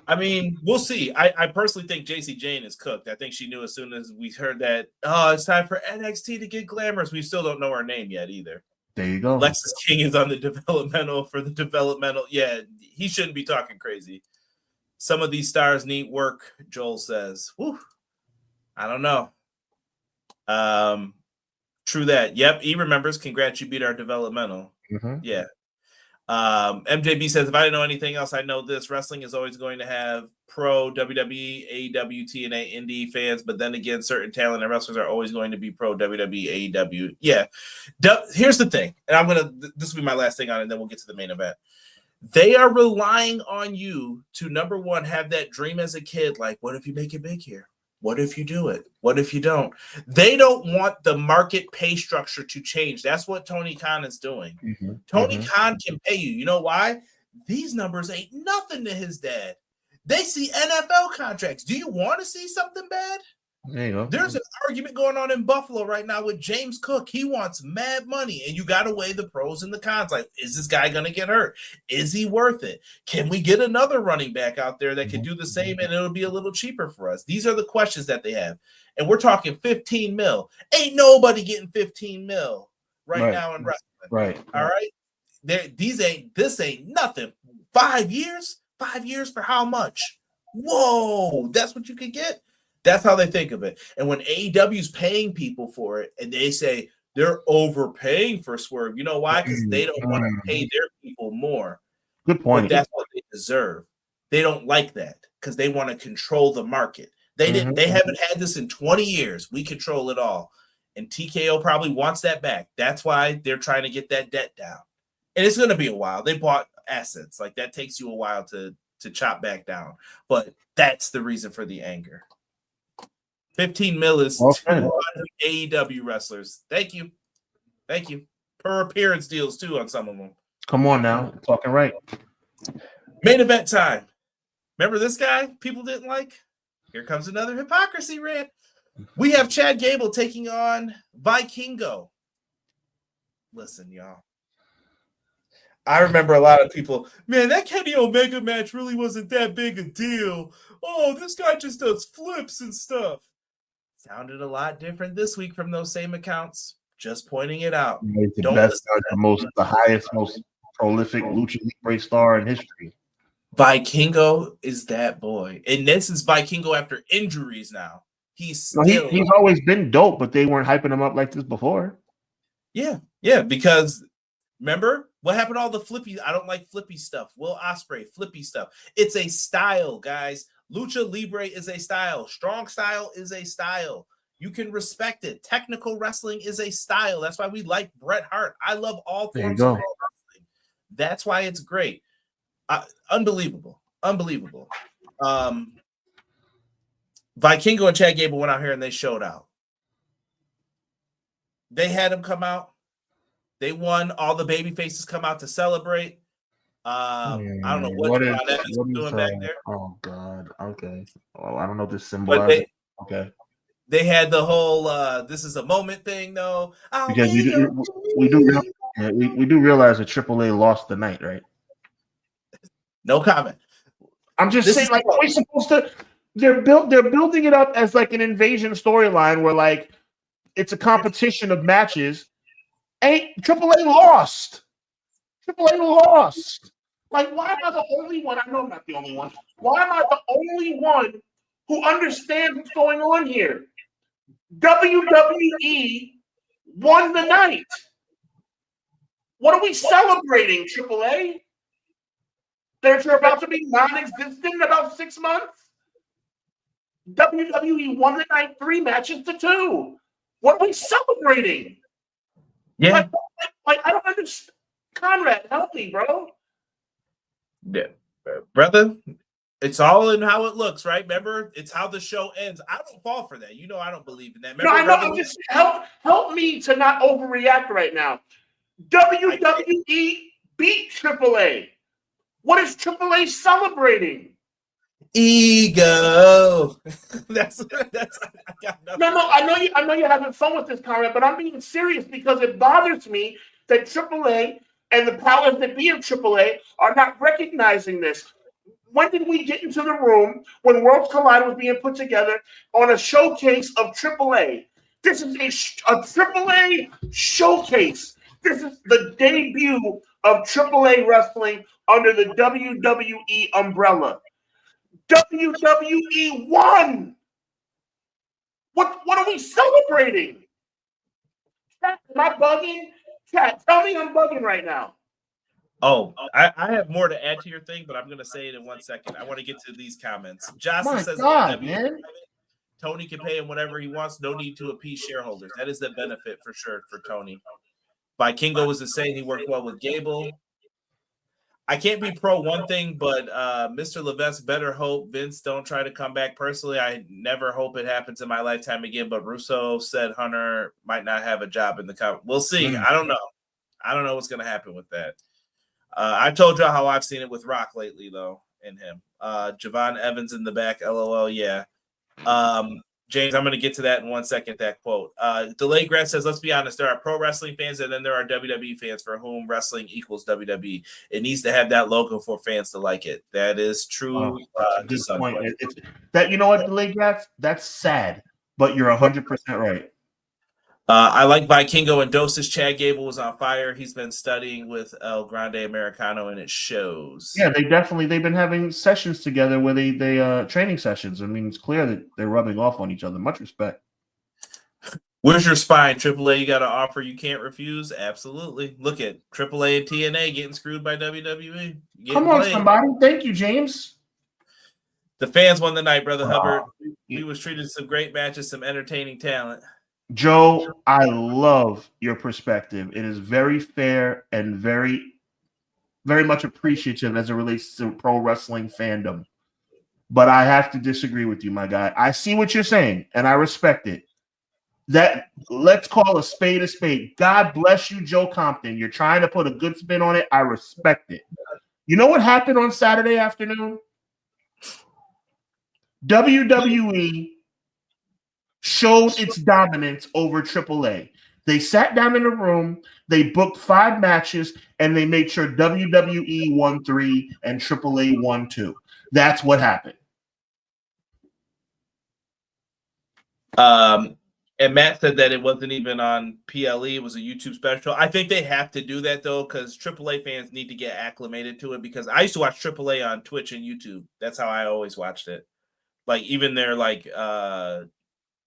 I mean, we'll see. I personally think JC Jane is cooked. I think she knew as soon as we heard that, it's time for NXT to get glamorous. We still don't know her name yet either. There you go. Lexus King is on the developmental for the developmental. Yeah, he shouldn't be talking crazy. Some of these stars need work, Joel says. Whew. I don't know. True that. Yep, he remembers. Congrats, you beat our developmental. Yeah. MJB says, if I didn't know anything else, I know this. Wrestling is always going to have pro WWE, AEW, TNA, indie fans, but then again, certain talent and wrestlers are always going to be pro WWE, AEW. Yeah. Here's the thing, and this will be my last thing on it, and then we'll get to the main event. They are relying on you to, number one, have that dream as a kid, like, what if you make it big here? What if you do it? What if you don't? They don't want the market pay structure to change. That's what Tony Khan is doing. Tony Khan can pay you. You know why? These numbers ain't nothing to his dad. They see NFL contracts. Do you want to see something bad? There you go. There's an argument going on in Buffalo right now with James Cook. He wants mad money, and you got to weigh the pros and the cons. Like, is this guy going to get hurt? Is he worth it? Can we get another running back out there that can do the same, and it'll be a little cheaper for us? These are the questions that they have. And we're talking 15 mil. Ain't nobody getting 15 mil right now in wrestling. Right. All right? This ain't nothing. 5 years? 5 years for how much? Whoa, that's what you could get? That's how they think of it. And when AEW is paying people for it and they say they're overpaying for Swerve, you know why? Because they don't want to pay their people more. Good point. But that's what they deserve. They don't like that because they want to control the market. They haven't had this in 20 years. We control it all. And TKO probably wants that back. That's why they're trying to get that debt down. And it's going to be a while. They bought assets. Like, that takes you a while to chop back down. But that's the reason for the anger. 15 mil is 200 AEW wrestlers. Thank you. Per appearance deals, too, on some of them. Come on now. Talking right. Main event time. Remember this guy people didn't like? Here comes another hypocrisy rant. We have Chad Gable taking on Vikingo. Listen, y'all. I remember a lot of people, man, that Kenny Omega match really wasn't that big a deal. Oh, this guy just does flips and stuff. Sounded a lot different this week from those same accounts. Just pointing it out. He's the best, the highest, most prolific Lucha Libre star in history. Vikingo is that boy. And this is Vikingo after injuries now. He's always been dope, but they weren't hyping him up like this before. Yeah, because remember what happened to all the flippy? I don't like flippy stuff. Will Ospreay, flippy stuff. It's a style, guys. Lucha Libre is a style. Strong style is a style. You can respect it. Technical wrestling is a style. That's why we like Bret Hart. I love all forms of wrestling. That's why it's great. Unbelievable. Vikingo and Chad Gable went out here and they showed out. They had him come out. They won. All the baby faces come out to celebrate. I don't know what is doing back there. Oh God. Okay. Well, I don't know this symbol. Okay. They had the whole "this is a moment" thing, though. Because we do Yeah, we do realize that AAA lost the night, right? No comment. I'm just saying, like, are we supposed to? They're building it up as like an invasion storyline where like it's a competition of matches. AAA lost. AAA lost. Like, why am I the only one? I know I'm not the only one. Why am I the only one who understands what's going on here? WWE won the night. What are we celebrating, AAA? They're about to be non-existent in about 6 months? WWE won the night 3 matches to 2. What are we celebrating? Yeah. Like I don't understand. Conrad, help me, bro. Yeah. Brother, it's all in how it looks, right? Remember, it's how the show ends. I don't fall for that. You know I don't believe in that. Remember, No, I know. I'm just help me to not overreact right now. WWE beat AAA. What is AAA celebrating? Ego. that's I got nothing. No. I know you're having fun with this, Conrad, but I'm being serious because it bothers me that AAA and the powers that be of AAA are not recognizing this. When did we get into the room when Worlds Collide was being put together on a showcase of AAA? This is a AAA showcase. This is the debut of AAA wrestling under the WWE umbrella. WWE won. What are we celebrating? Chat, am I bugging? Chat, tell me I'm bugging right now. Oh, I have more to add to your thing, but I'm going to say it in 1 second. I want to get to these comments. Jocelyn says, man. Tony can pay him whatever he wants. No need to appease shareholders. That is the benefit for sure for Tony. Vikingo was the same. He worked well with Gable. I can't be pro one thing, but Mr. Levesque better hope Vince don't try to come back. Personally, I never hope it happens in my lifetime again, but Russo said Hunter might not have a job in the company. We'll see. I don't know. I don't know what's going to happen with that. I told y'all how I've seen it with Rock lately, though, in him. Javon Evans in the back, LOL, yeah. James, I'm going to get to that in 1 second, that quote. Delayed Grass says, let's be honest, there are pro wrestling fans and then there are WWE fans for whom wrestling equals WWE. It needs to have that logo for fans to like it. That is true. Good point. You know what, Delayed Grass? That's sad, but you're 100% right. I like Vikingo and Doses. Chad Gable was on fire. He's been studying with El Grande Americano, and it shows. Yeah, they've been having sessions together where they training sessions. I mean, it's clear that they're rubbing off on each other. Much respect. Where's your spine? AAA, you got an offer you can't refuse? Absolutely. Look at AAA and TNA getting screwed by WWE. Come on, somebody. Thank you, James. The fans won the night, Brother Hubbard. We was treated some great matches, some entertaining talent. Joe, I love your perspective. It is very fair and very, very much appreciative as it relates to pro wrestling fandom. But I have to disagree with you, my guy. I see what you're saying, and I respect it. Let's call a spade a spade. God bless you, Joe Compton. You're trying to put a good spin on it. I respect it. You know what happened on Saturday afternoon? WWE showed its dominance over AAA. They sat down in a room, they booked 5 matches, and they made sure WWE won 3 and AAA won 2. That's what happened. And Matt said that it wasn't even on PLE. It was a YouTube special. I think they have to do that, though, because AAA fans need to get acclimated to it, because I used to watch AAA on Twitch and YouTube. That's how I always watched it. Like, even their, like,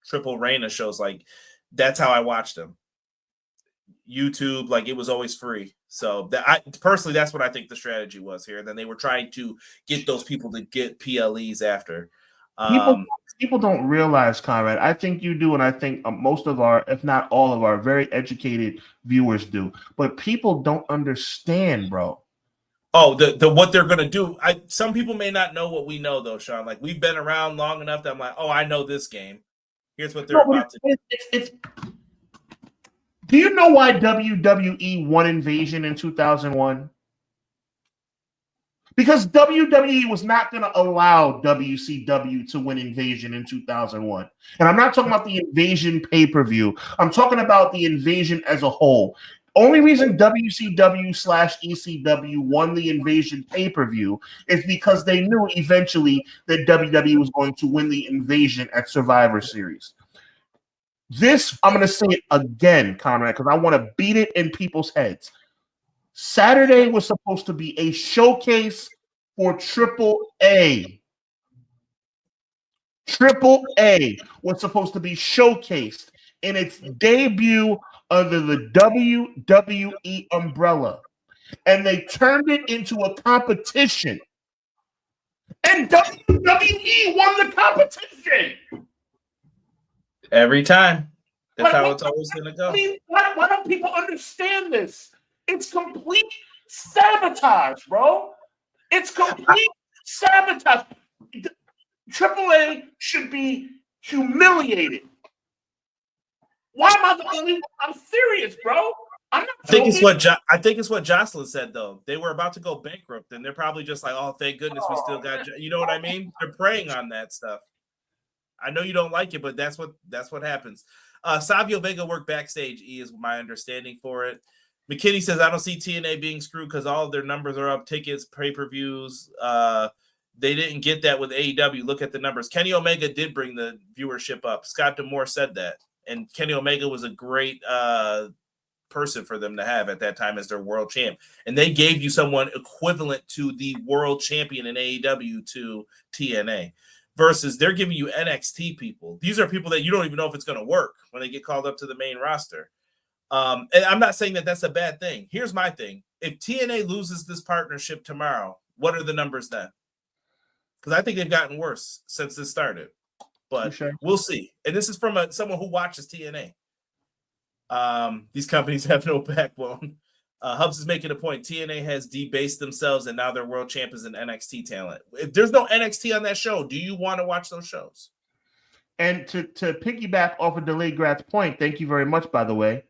Triple Reina shows, like, that's how I watched them. YouTube, like, it was always free. So personally, that's what I think the strategy was here. And then they were trying to get those people to get PLEs after. People don't realize, Conrad. I think you do, and I think most of our, if not all of our, very educated viewers do. But people don't understand, bro. Oh, what they're gonna do. Some people may not know what we know, though, Sean. Like, we've been around long enough that I'm like, oh, I know this game. Here's what they're about to do. Do you know why WWE won Invasion in 2001? Because WWE was not going to allow WCW to win Invasion in 2001. And I'm not talking about the Invasion pay-per-view. I'm talking about the Invasion as a whole. Only reason WCW/ECW won the Invasion pay-per-view is because they knew eventually that WWE was going to win the Invasion at Survivor Series. This, I'm going to say it again, Conrad, because I want to beat it in people's heads. Saturday was supposed to be a showcase for Triple A. Triple A was supposed to be showcased in its debut under the WWE umbrella. And they turned it into a competition. And WWE won the competition. Every time. That's how it's always going to go. I mean, why don't people understand this? It's complete sabotage, bro. It's complete sabotage. AAA should be humiliated. Why am I the only one? I'm serious, bro. I'm not I think it's what Jocelyn said though. They were about to go bankrupt, and they're probably just like, "Oh, thank goodness we still got." You know what I mean? They're preying on that stuff. I know you don't like it, but that's what happens. Savio Vega worked backstage. Is my understanding for it. McKinney says, "I don't see TNA being screwed because all of their numbers are up. Tickets, pay-per-views. They didn't get that with AEW. Look at the numbers. Kenny Omega did bring the viewership up. Scott D'Amore said that, and Kenny Omega was a great person for them to have at that time as their world champ. And they gave you someone equivalent to the world champion in AEW to TNA." Versus they're giving you NXT people. These are people that you don't even know if it's going to work when they get called up to the main roster. And I'm not saying that that's a bad thing. Here's my thing. If TNA loses this partnership tomorrow, what are the numbers then? Because I think they've gotten worse since this started. But we'll see. And this is from someone who watches TNA. These companies have no backbone. Hubs is making a point. TNA has debased themselves, and now they're world champions and NXT talent. If there's no NXT on that show, do you want to watch those shows? And to piggyback off of Delayed Grad's point, thank you very much, by the way.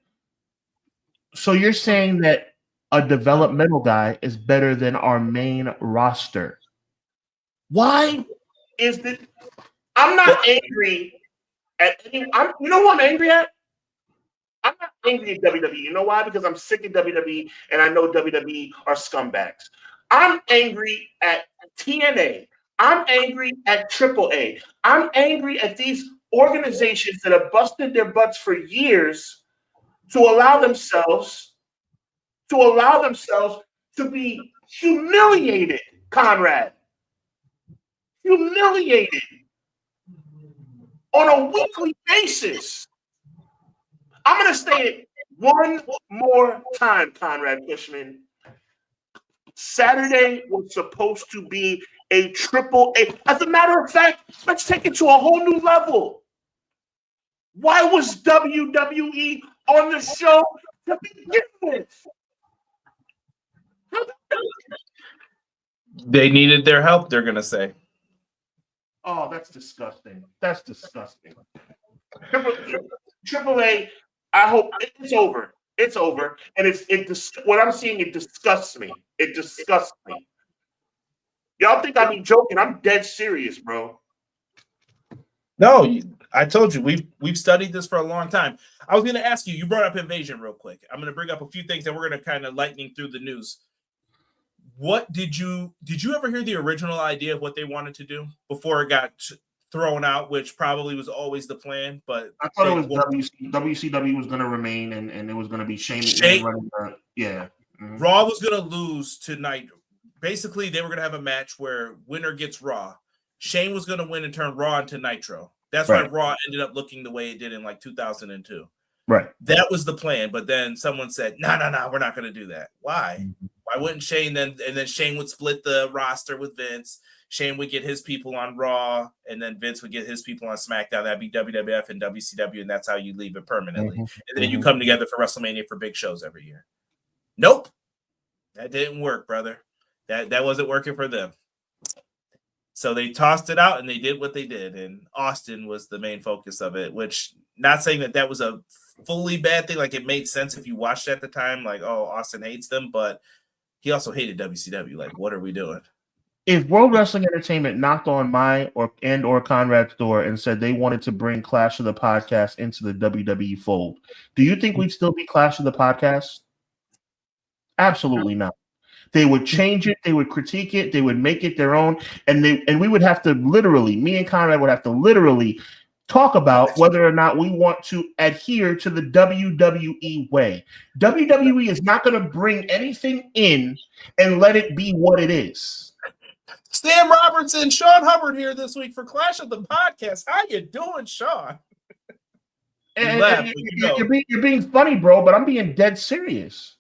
So you're saying that a developmental guy is better than our main roster. Why is this? I'm not angry at any. You know what I'm angry at? I'm not angry at WWE. You know why? Because I'm sick of WWE, and I know WWE are scumbags. I'm angry at TNA. I'm angry at AAA. I'm angry at these organizations that have busted their butts for years to allow themselves to be humiliated, Conrad. Humiliated on a weekly basis. I'm going to say it one more time, Conrad Cushman. Saturday was supposed to be a triple A. As a matter of fact, let's take it to a whole new level. Why was WWE on the show to begin with? They needed their help, they're going to say. Oh, that's disgusting. That's disgusting. Triple A, I hope it's over. It's over. And what I'm seeing, it disgusts me. It disgusts me. Y'all think I be joking? I'm dead serious, bro. No, I told you we've studied this for a long time. I was going to ask you. You brought up Invasion real quick. I'm going to bring up a few things that we're going to kind of lightning through the news. What did you ever hear the original idea of what they wanted to do before it got thrown out, which probably was always the plan? But I thought it was WCW was going to remain, and it was going to be Shane. Yeah. Mm-hmm. Raw was going to lose tonight. Basically, they were going to have a match where winner gets Raw. Shane was going to win and turn Raw into Nitro. That's why Raw ended up looking the way it did in like 2002. Right. That was the plan. But then someone said, no, we're not going to do that. Why? Mm-hmm. Why wouldn't Shane then? And then Shane would split the roster with Vince. Shane would get his people on Raw, and then Vince would get his people on SmackDown. That'd be WWF and WCW, and that's how you leave it permanently. Mm-hmm. And then you come together for WrestleMania for big shows every year. Nope. That didn't work, brother. That wasn't working for them. So they tossed it out, and they did what they did. And Austin was the main focus of it, which not saying that was a fully bad thing. Like, it made sense if you watched at the time, like, oh, Austin hates them, but he also hated WCW. Like, what are we doing? If World Wrestling Entertainment knocked on my or Conrad's door and said they wanted to bring Clash of the Podcast into the WWE fold, do you think we'd still be Clash of the Podcast? Absolutely not. They would change it. They would critique it. They would make it their own. And we would have to literally, me and Conrad would have to literally talk about whether or not we want to adhere to the WWE way. WWE is not going to bring anything in and let it be what it is. Sam Robertson, Sean Hubbard here this week for Clash of the Podcast. How you doing, Sean? You're being funny, bro, but I'm being dead serious.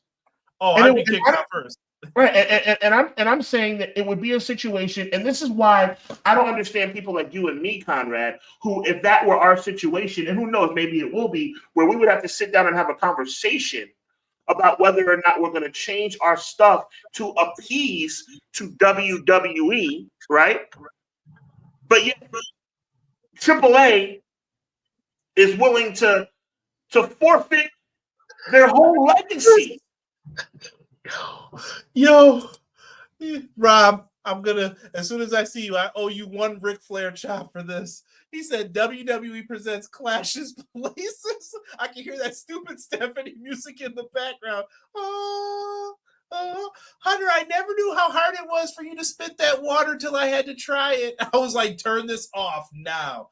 Oh, I'd be kicked out first. Right, and I'm saying that it would be a situation, and this is why I don't understand people like you and me, Conrad, who, if that were our situation, and who knows, maybe it will be, where we would have to sit down and have a conversation about whether or not we're going to change our stuff to appease to WWE, right? But yet, AAA is willing to forfeit their whole legacy. Yo, Rob, I'm gonna, as soon as I see you, I owe you one Ric Flair chop for this. He said WWE presents Clashes Places. I can hear that stupid Stephanie music in the background. Hunter, I never knew how hard it was for you to spit that water till I had to try it. I was like, turn this off now.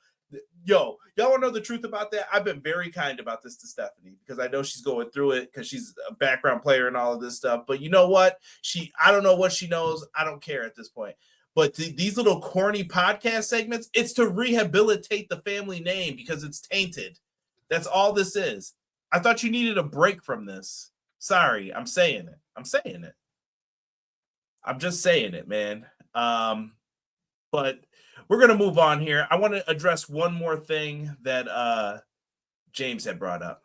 Yo, y'all want to know the truth about that? I've been very kind about this to Stephanie because I know she's going through it because she's a background player and all of this stuff. But you know what? I don't know what she knows. I don't care at this point. But these little corny podcast segments, it's to rehabilitate the family name because it's tainted. That's all this is. I thought you needed a break from this. Sorry, I'm saying it. I'm just saying it, man. But we're going to move on here. I want to address one more thing that James had brought up.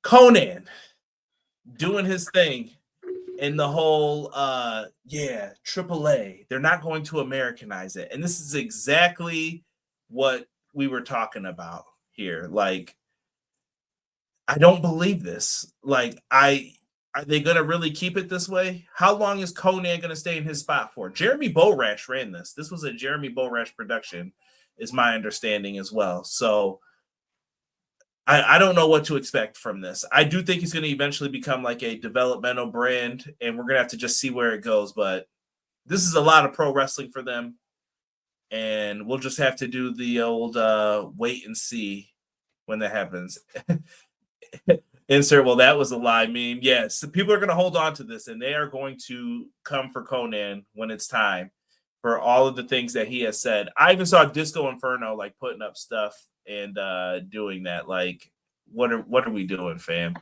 Conan doing his thing in the whole, AAA. They're not going to Americanize it. And this is exactly what we were talking about here. Like, I don't believe this. Like, are they going to really keep it this way? How long is Conan going to stay in his spot for? Jeremy Borash ran this. This was a Jeremy Borash production, is my understanding as well. So I don't know what to expect from this. I do think he's going to eventually become like a developmental brand, and we're going to have to just see where it goes. But this is a lot of pro wrestling for them, and we'll just have to do the old wait and see when that happens. Insert, well, that was a lie meme. Yes, people are going to hold on to this, and they are going to come for Conan when it's time for all of the things that he has said. I even saw Disco Inferno like putting up stuff and doing that. Like, what are we doing, fam?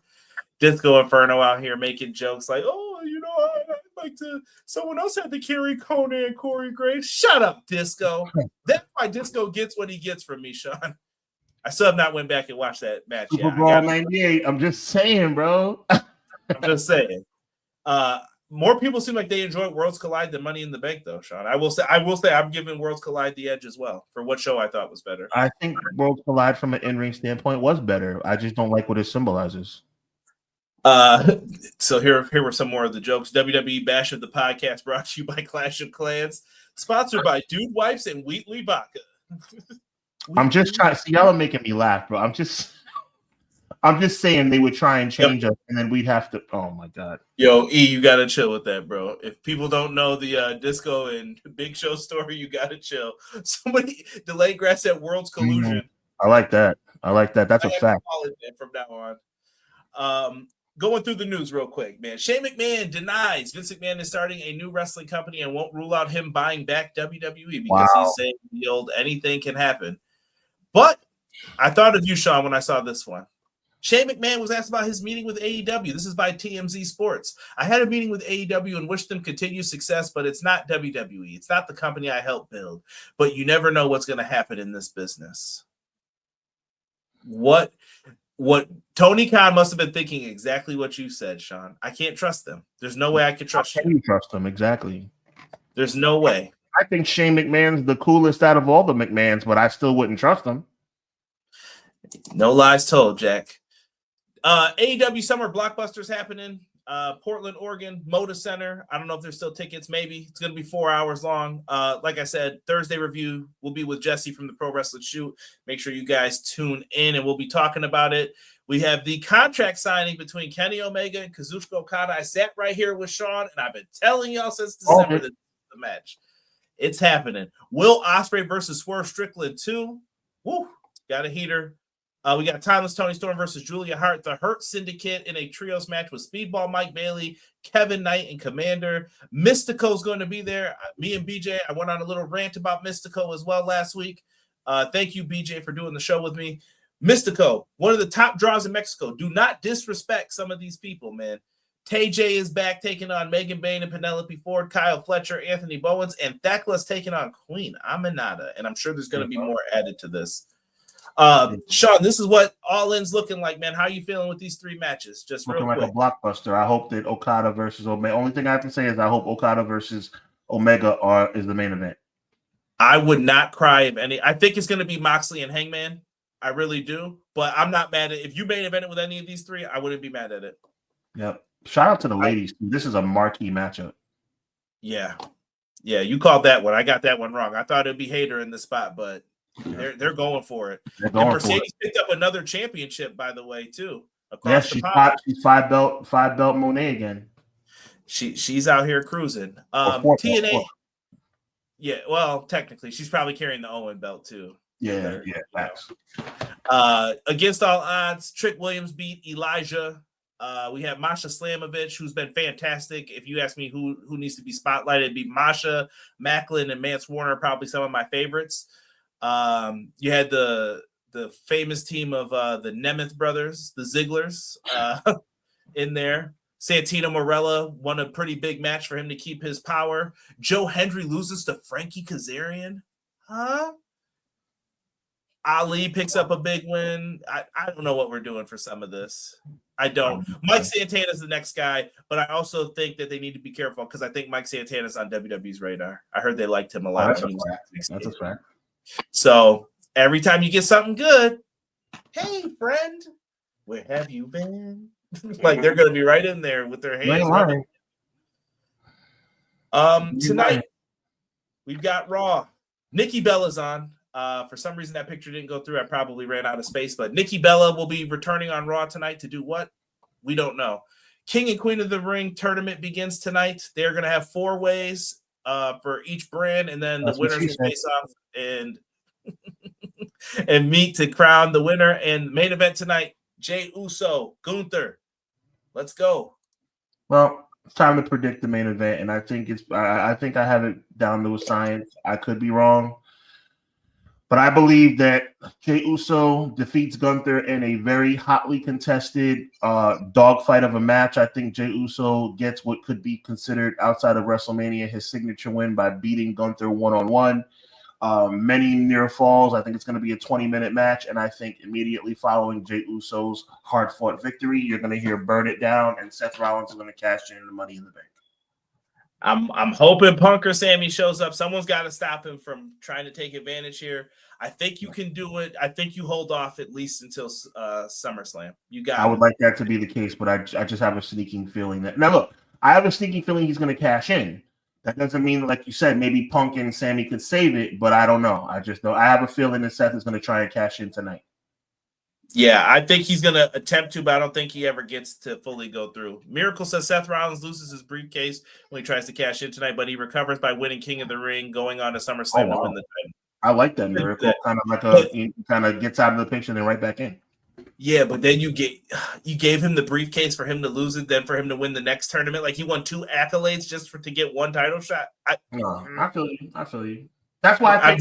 Disco Inferno out here making jokes like, oh, I'd like to. Someone else had to carry Conan, Corey Graves. Shut up, Disco. That's why Disco gets what he gets from me, Sean. I still have not went back and watched that match yet. Super Bowl 98. I'm just saying, bro. I'm just saying. More people seem like they enjoy Worlds Collide than Money in the Bank, though, Sean. I will say I'm giving Worlds Collide the edge as well for what show I thought was better. I think Worlds Collide from an in-ring standpoint was better. I just don't like what it symbolizes. So here were some more of the jokes. WWE Bash of the Podcast brought to you by Clash of Clans, sponsored by Dude Wipes and Wheatley Vodka. I'm just trying. See, y'all are making me laugh, bro. I'm just saying they would try and change us, and then we'd have to. Oh my god. Yo, E, you gotta chill with that, bro. If people don't know the Disco and Big Show story, you gotta chill. Somebody delayed grass at World's Collusion. I like that. That's a fact. From now on. Going through the news real quick, man. Shane McMahon denies Vince McMahon is starting a new wrestling company and won't rule out him buying back WWE because he's saying the old anything can happen. But I thought of you, Sean, when I saw this one. Shane McMahon was asked about his meeting with AEW. This is by TMZ Sports. I had a meeting with AEW and wish them continued success, but it's not WWE. It's not the company I helped build. But you never know what's going to happen in this business. What Tony Khan must have been thinking exactly what you said, Sean. I can't trust them. There's no way I could trust you. How can you trust them? Exactly. There's no way. I think Shane McMahon's the coolest out of all the McMahons, but I still wouldn't trust him. No lies told, Jack. AEW Summer Blockbusters happening. Portland, Oregon, Moda Center. I don't know if there's still tickets. Maybe it's going to be 4 hours long. Like I said, Thursday review will be with Jesse from the Pro Wrestling Shoot. Make sure you guys tune in, and we'll be talking about it. We have the contract signing between Kenny Omega and Kazuchika Okada. I sat right here with Sean, and I've been telling y'all since December that the match. It's happening. Will Ospreay versus Swerve Strickland 2. Woo, got a heater. We got Timeless Tony Storm versus Julia Hart, the Hurt Syndicate in a trios match with Speedball Mike Bailey, Kevin Knight, and Commander. Mystico's going to be there. Me and BJ, I went on a little rant about Mystico as well last week. Thank you, BJ, for doing the show with me. Mystico, one of the top draws in Mexico. Do not disrespect some of these people, man. Tay J is back taking on Megan Bain and Penelope Ford, Kyle Fletcher, Anthony Bowens, and Thecla's taking on Queen Aminata. And I'm sure there's going to be more added to this. Sean, this is what All In's looking like, man. How you feeling with these 3 matches? Just looking real quick. Like a blockbuster. I hope that Okada versus Omega. Only thing I have to say is I hope Okada versus Omega is the main event. I would not cry if any. I think it's going to be Moxley and Hangman. I really do, but I'm not mad at it. If you main evented with any of these 3, I wouldn't be mad at it. Yep. Shout out to the ladies. This is a marquee matchup. Yeah, you called that one. I got that one wrong. I thought it'd be Hater in the spot, but they're going for it. And Mercedes picked up another championship, by the way, too. Yes, she's 5 belt Monet again. She's out here cruising. TNA. Yeah, well, technically, she's probably carrying the Owen belt too. Yeah, facts. Against all odds, Trick Williams beat Elijah. We have Masha Slamovich, who's been fantastic. If you ask me who needs to be spotlighted, it'd be Masha, Macklin, and Mance Warner, probably some of my favorites. You had the famous team of the Nemeth brothers, the Zigglers, in there. Santino Marella won a pretty big match for him to keep his power. Joe Hendry loses to Frankie Kazarian. Huh? Ali picks up a big win. I don't know what we're doing for some of this. I don't. Mike Santana's the next guy, but I also think that they need to be careful because I think Mike Santana's on WWE's radar. I heard they liked him a lot. That's a fact. So every time you get something good, hey, friend, where have you been? Like they're going to be right in there with their hands. Tonight, we've got Raw. Nikki Bella's on. For some reason, that picture didn't go through. I probably ran out of space, but Nikki Bella will be returning on Raw tonight to do what? We don't know. King and Queen of the Ring tournament begins tonight. They're going to have 4 ways for each brand, and then the winners will face off and and meet to crown the winner. And main event tonight, Jey Uso, Gunther. Let's go. Well, it's time to predict the main event, and I think I have it down to a science. I could be wrong. But I believe that Jey Uso defeats Gunther in a very hotly contested dogfight of a match. I think Jey Uso gets what could be considered outside of WrestleMania his signature win by beating Gunther one-on-one. Many near falls. I think it's going to be a 20-minute match, and I think immediately following Jey Uso's hard-fought victory, you're going to hear Burn It Down, and Seth Rollins is going to cash in the Money in the Bank. I'm hoping Punk or Sammy shows up. Someone's got to stop him from trying to take advantage here. I think you can do it. I think you hold off at least until SummerSlam. I would like that to be the case, but I just have a sneaking feeling that. Now, look, I have a sneaking feeling he's going to cash in. That doesn't mean, like you said, maybe Punk and Sammy could save it, but I don't know. I just know I have a feeling that Seth is going to try and cash in tonight. Yeah, I think he's going to attempt to, but I don't think he ever gets to fully go through. Miracle says Seth Rollins loses his briefcase when he tries to cash in tonight, but he recovers by winning King of the Ring, going on to SummerSlam to win the title. I like that Miracle. He kind of gets out of the picture and then right back in. Yeah, but then you gave him the briefcase for him to lose it, then for him to win the next tournament. Like he won 2 accolades just to get 1 title shot. I feel you. That's why I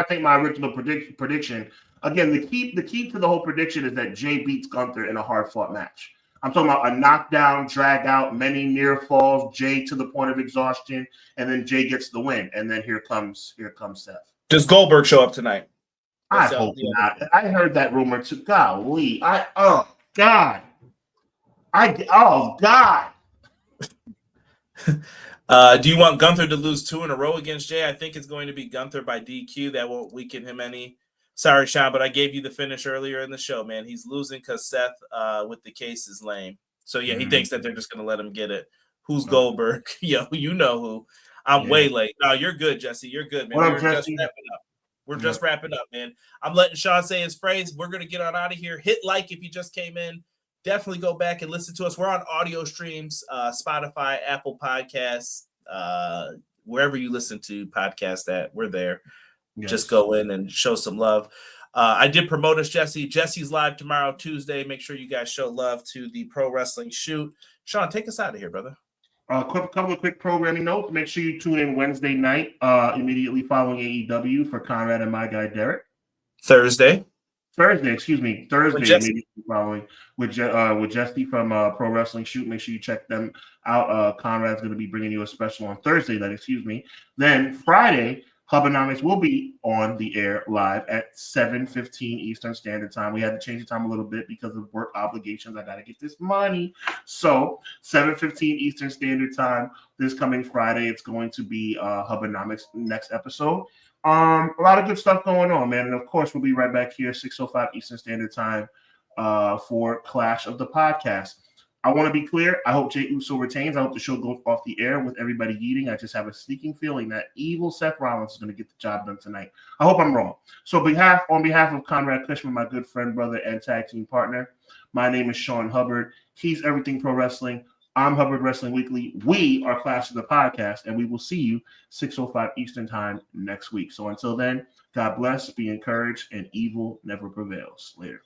think my original prediction. Again, the key to the whole prediction is that Jey beats Gunther in a hard-fought match. I'm talking about a knockdown, drag out, many near falls, Jey to the point of exhaustion, and then Jey gets the win. And then here comes Seth. Does Goldberg show up tonight? I hope not. I heard that rumor too. Golly. Oh God. Do you want Gunther to lose 2 in a row against Jey? I think it's going to be Gunther by DQ. That won't weaken him any. Sorry, Sean, but I gave you the finish earlier in the show, man. He's losing because Seth with the case is lame. So yeah, he thinks that they're just gonna let him get it. Who's Goldberg? Yo, you know who. I'm way late. No, you're good, Jesse. You're good, man. What up, We're just Jesse? wrapping up. We're just wrapping up, man. I'm letting Sean say his phrase. We're gonna get on out of here. Hit like if you just came in. Definitely go back and listen to us. We're on audio streams, Spotify, Apple Podcasts, wherever you listen to podcasts at. We're there. Yes. Just go in and show some love. I did promote us, Jesse. Jesse's live tomorrow, Tuesday. Make sure you guys show love to the Pro Wrestling Shoot. Sean, take us out of here, brother. Couple of quick programming notes. Make sure you tune in Wednesday night, immediately following AEW for Conrad and my guy Derek. Thursday, immediately following with Jesse from Pro Wrestling Shoot. Make sure you check them out. Conrad's going to be bringing you a special on Thursday. Then Friday, Hubbonomics will be on the air live at 7:15 Eastern Standard Time. We had to change the time a little bit because of work obligations. I got to get this money. So 7:15 Eastern Standard Time this coming Friday. It's going to be Hubbonomics next episode. A lot of good stuff going on, man. And of course, we'll be right back here 6:05 Eastern Standard Time for Clash of the Podcast. I want to be clear. I hope Jey Uso retains. I hope the show goes off the air with everybody eating. I just have a sneaking feeling that evil Seth Rollins is going to get the job done tonight. I hope I'm wrong. So on behalf of Conrad Cushman, my good friend, brother, and tag team partner, my name is Sean Hubbard. He's Everything Pro Wrestling. I'm Hubbard Wrestling Weekly. We are Clash of the Podcast, and we will see you 6:05 Eastern Time next week. So until then, God bless, be encouraged, and evil never prevails. Later.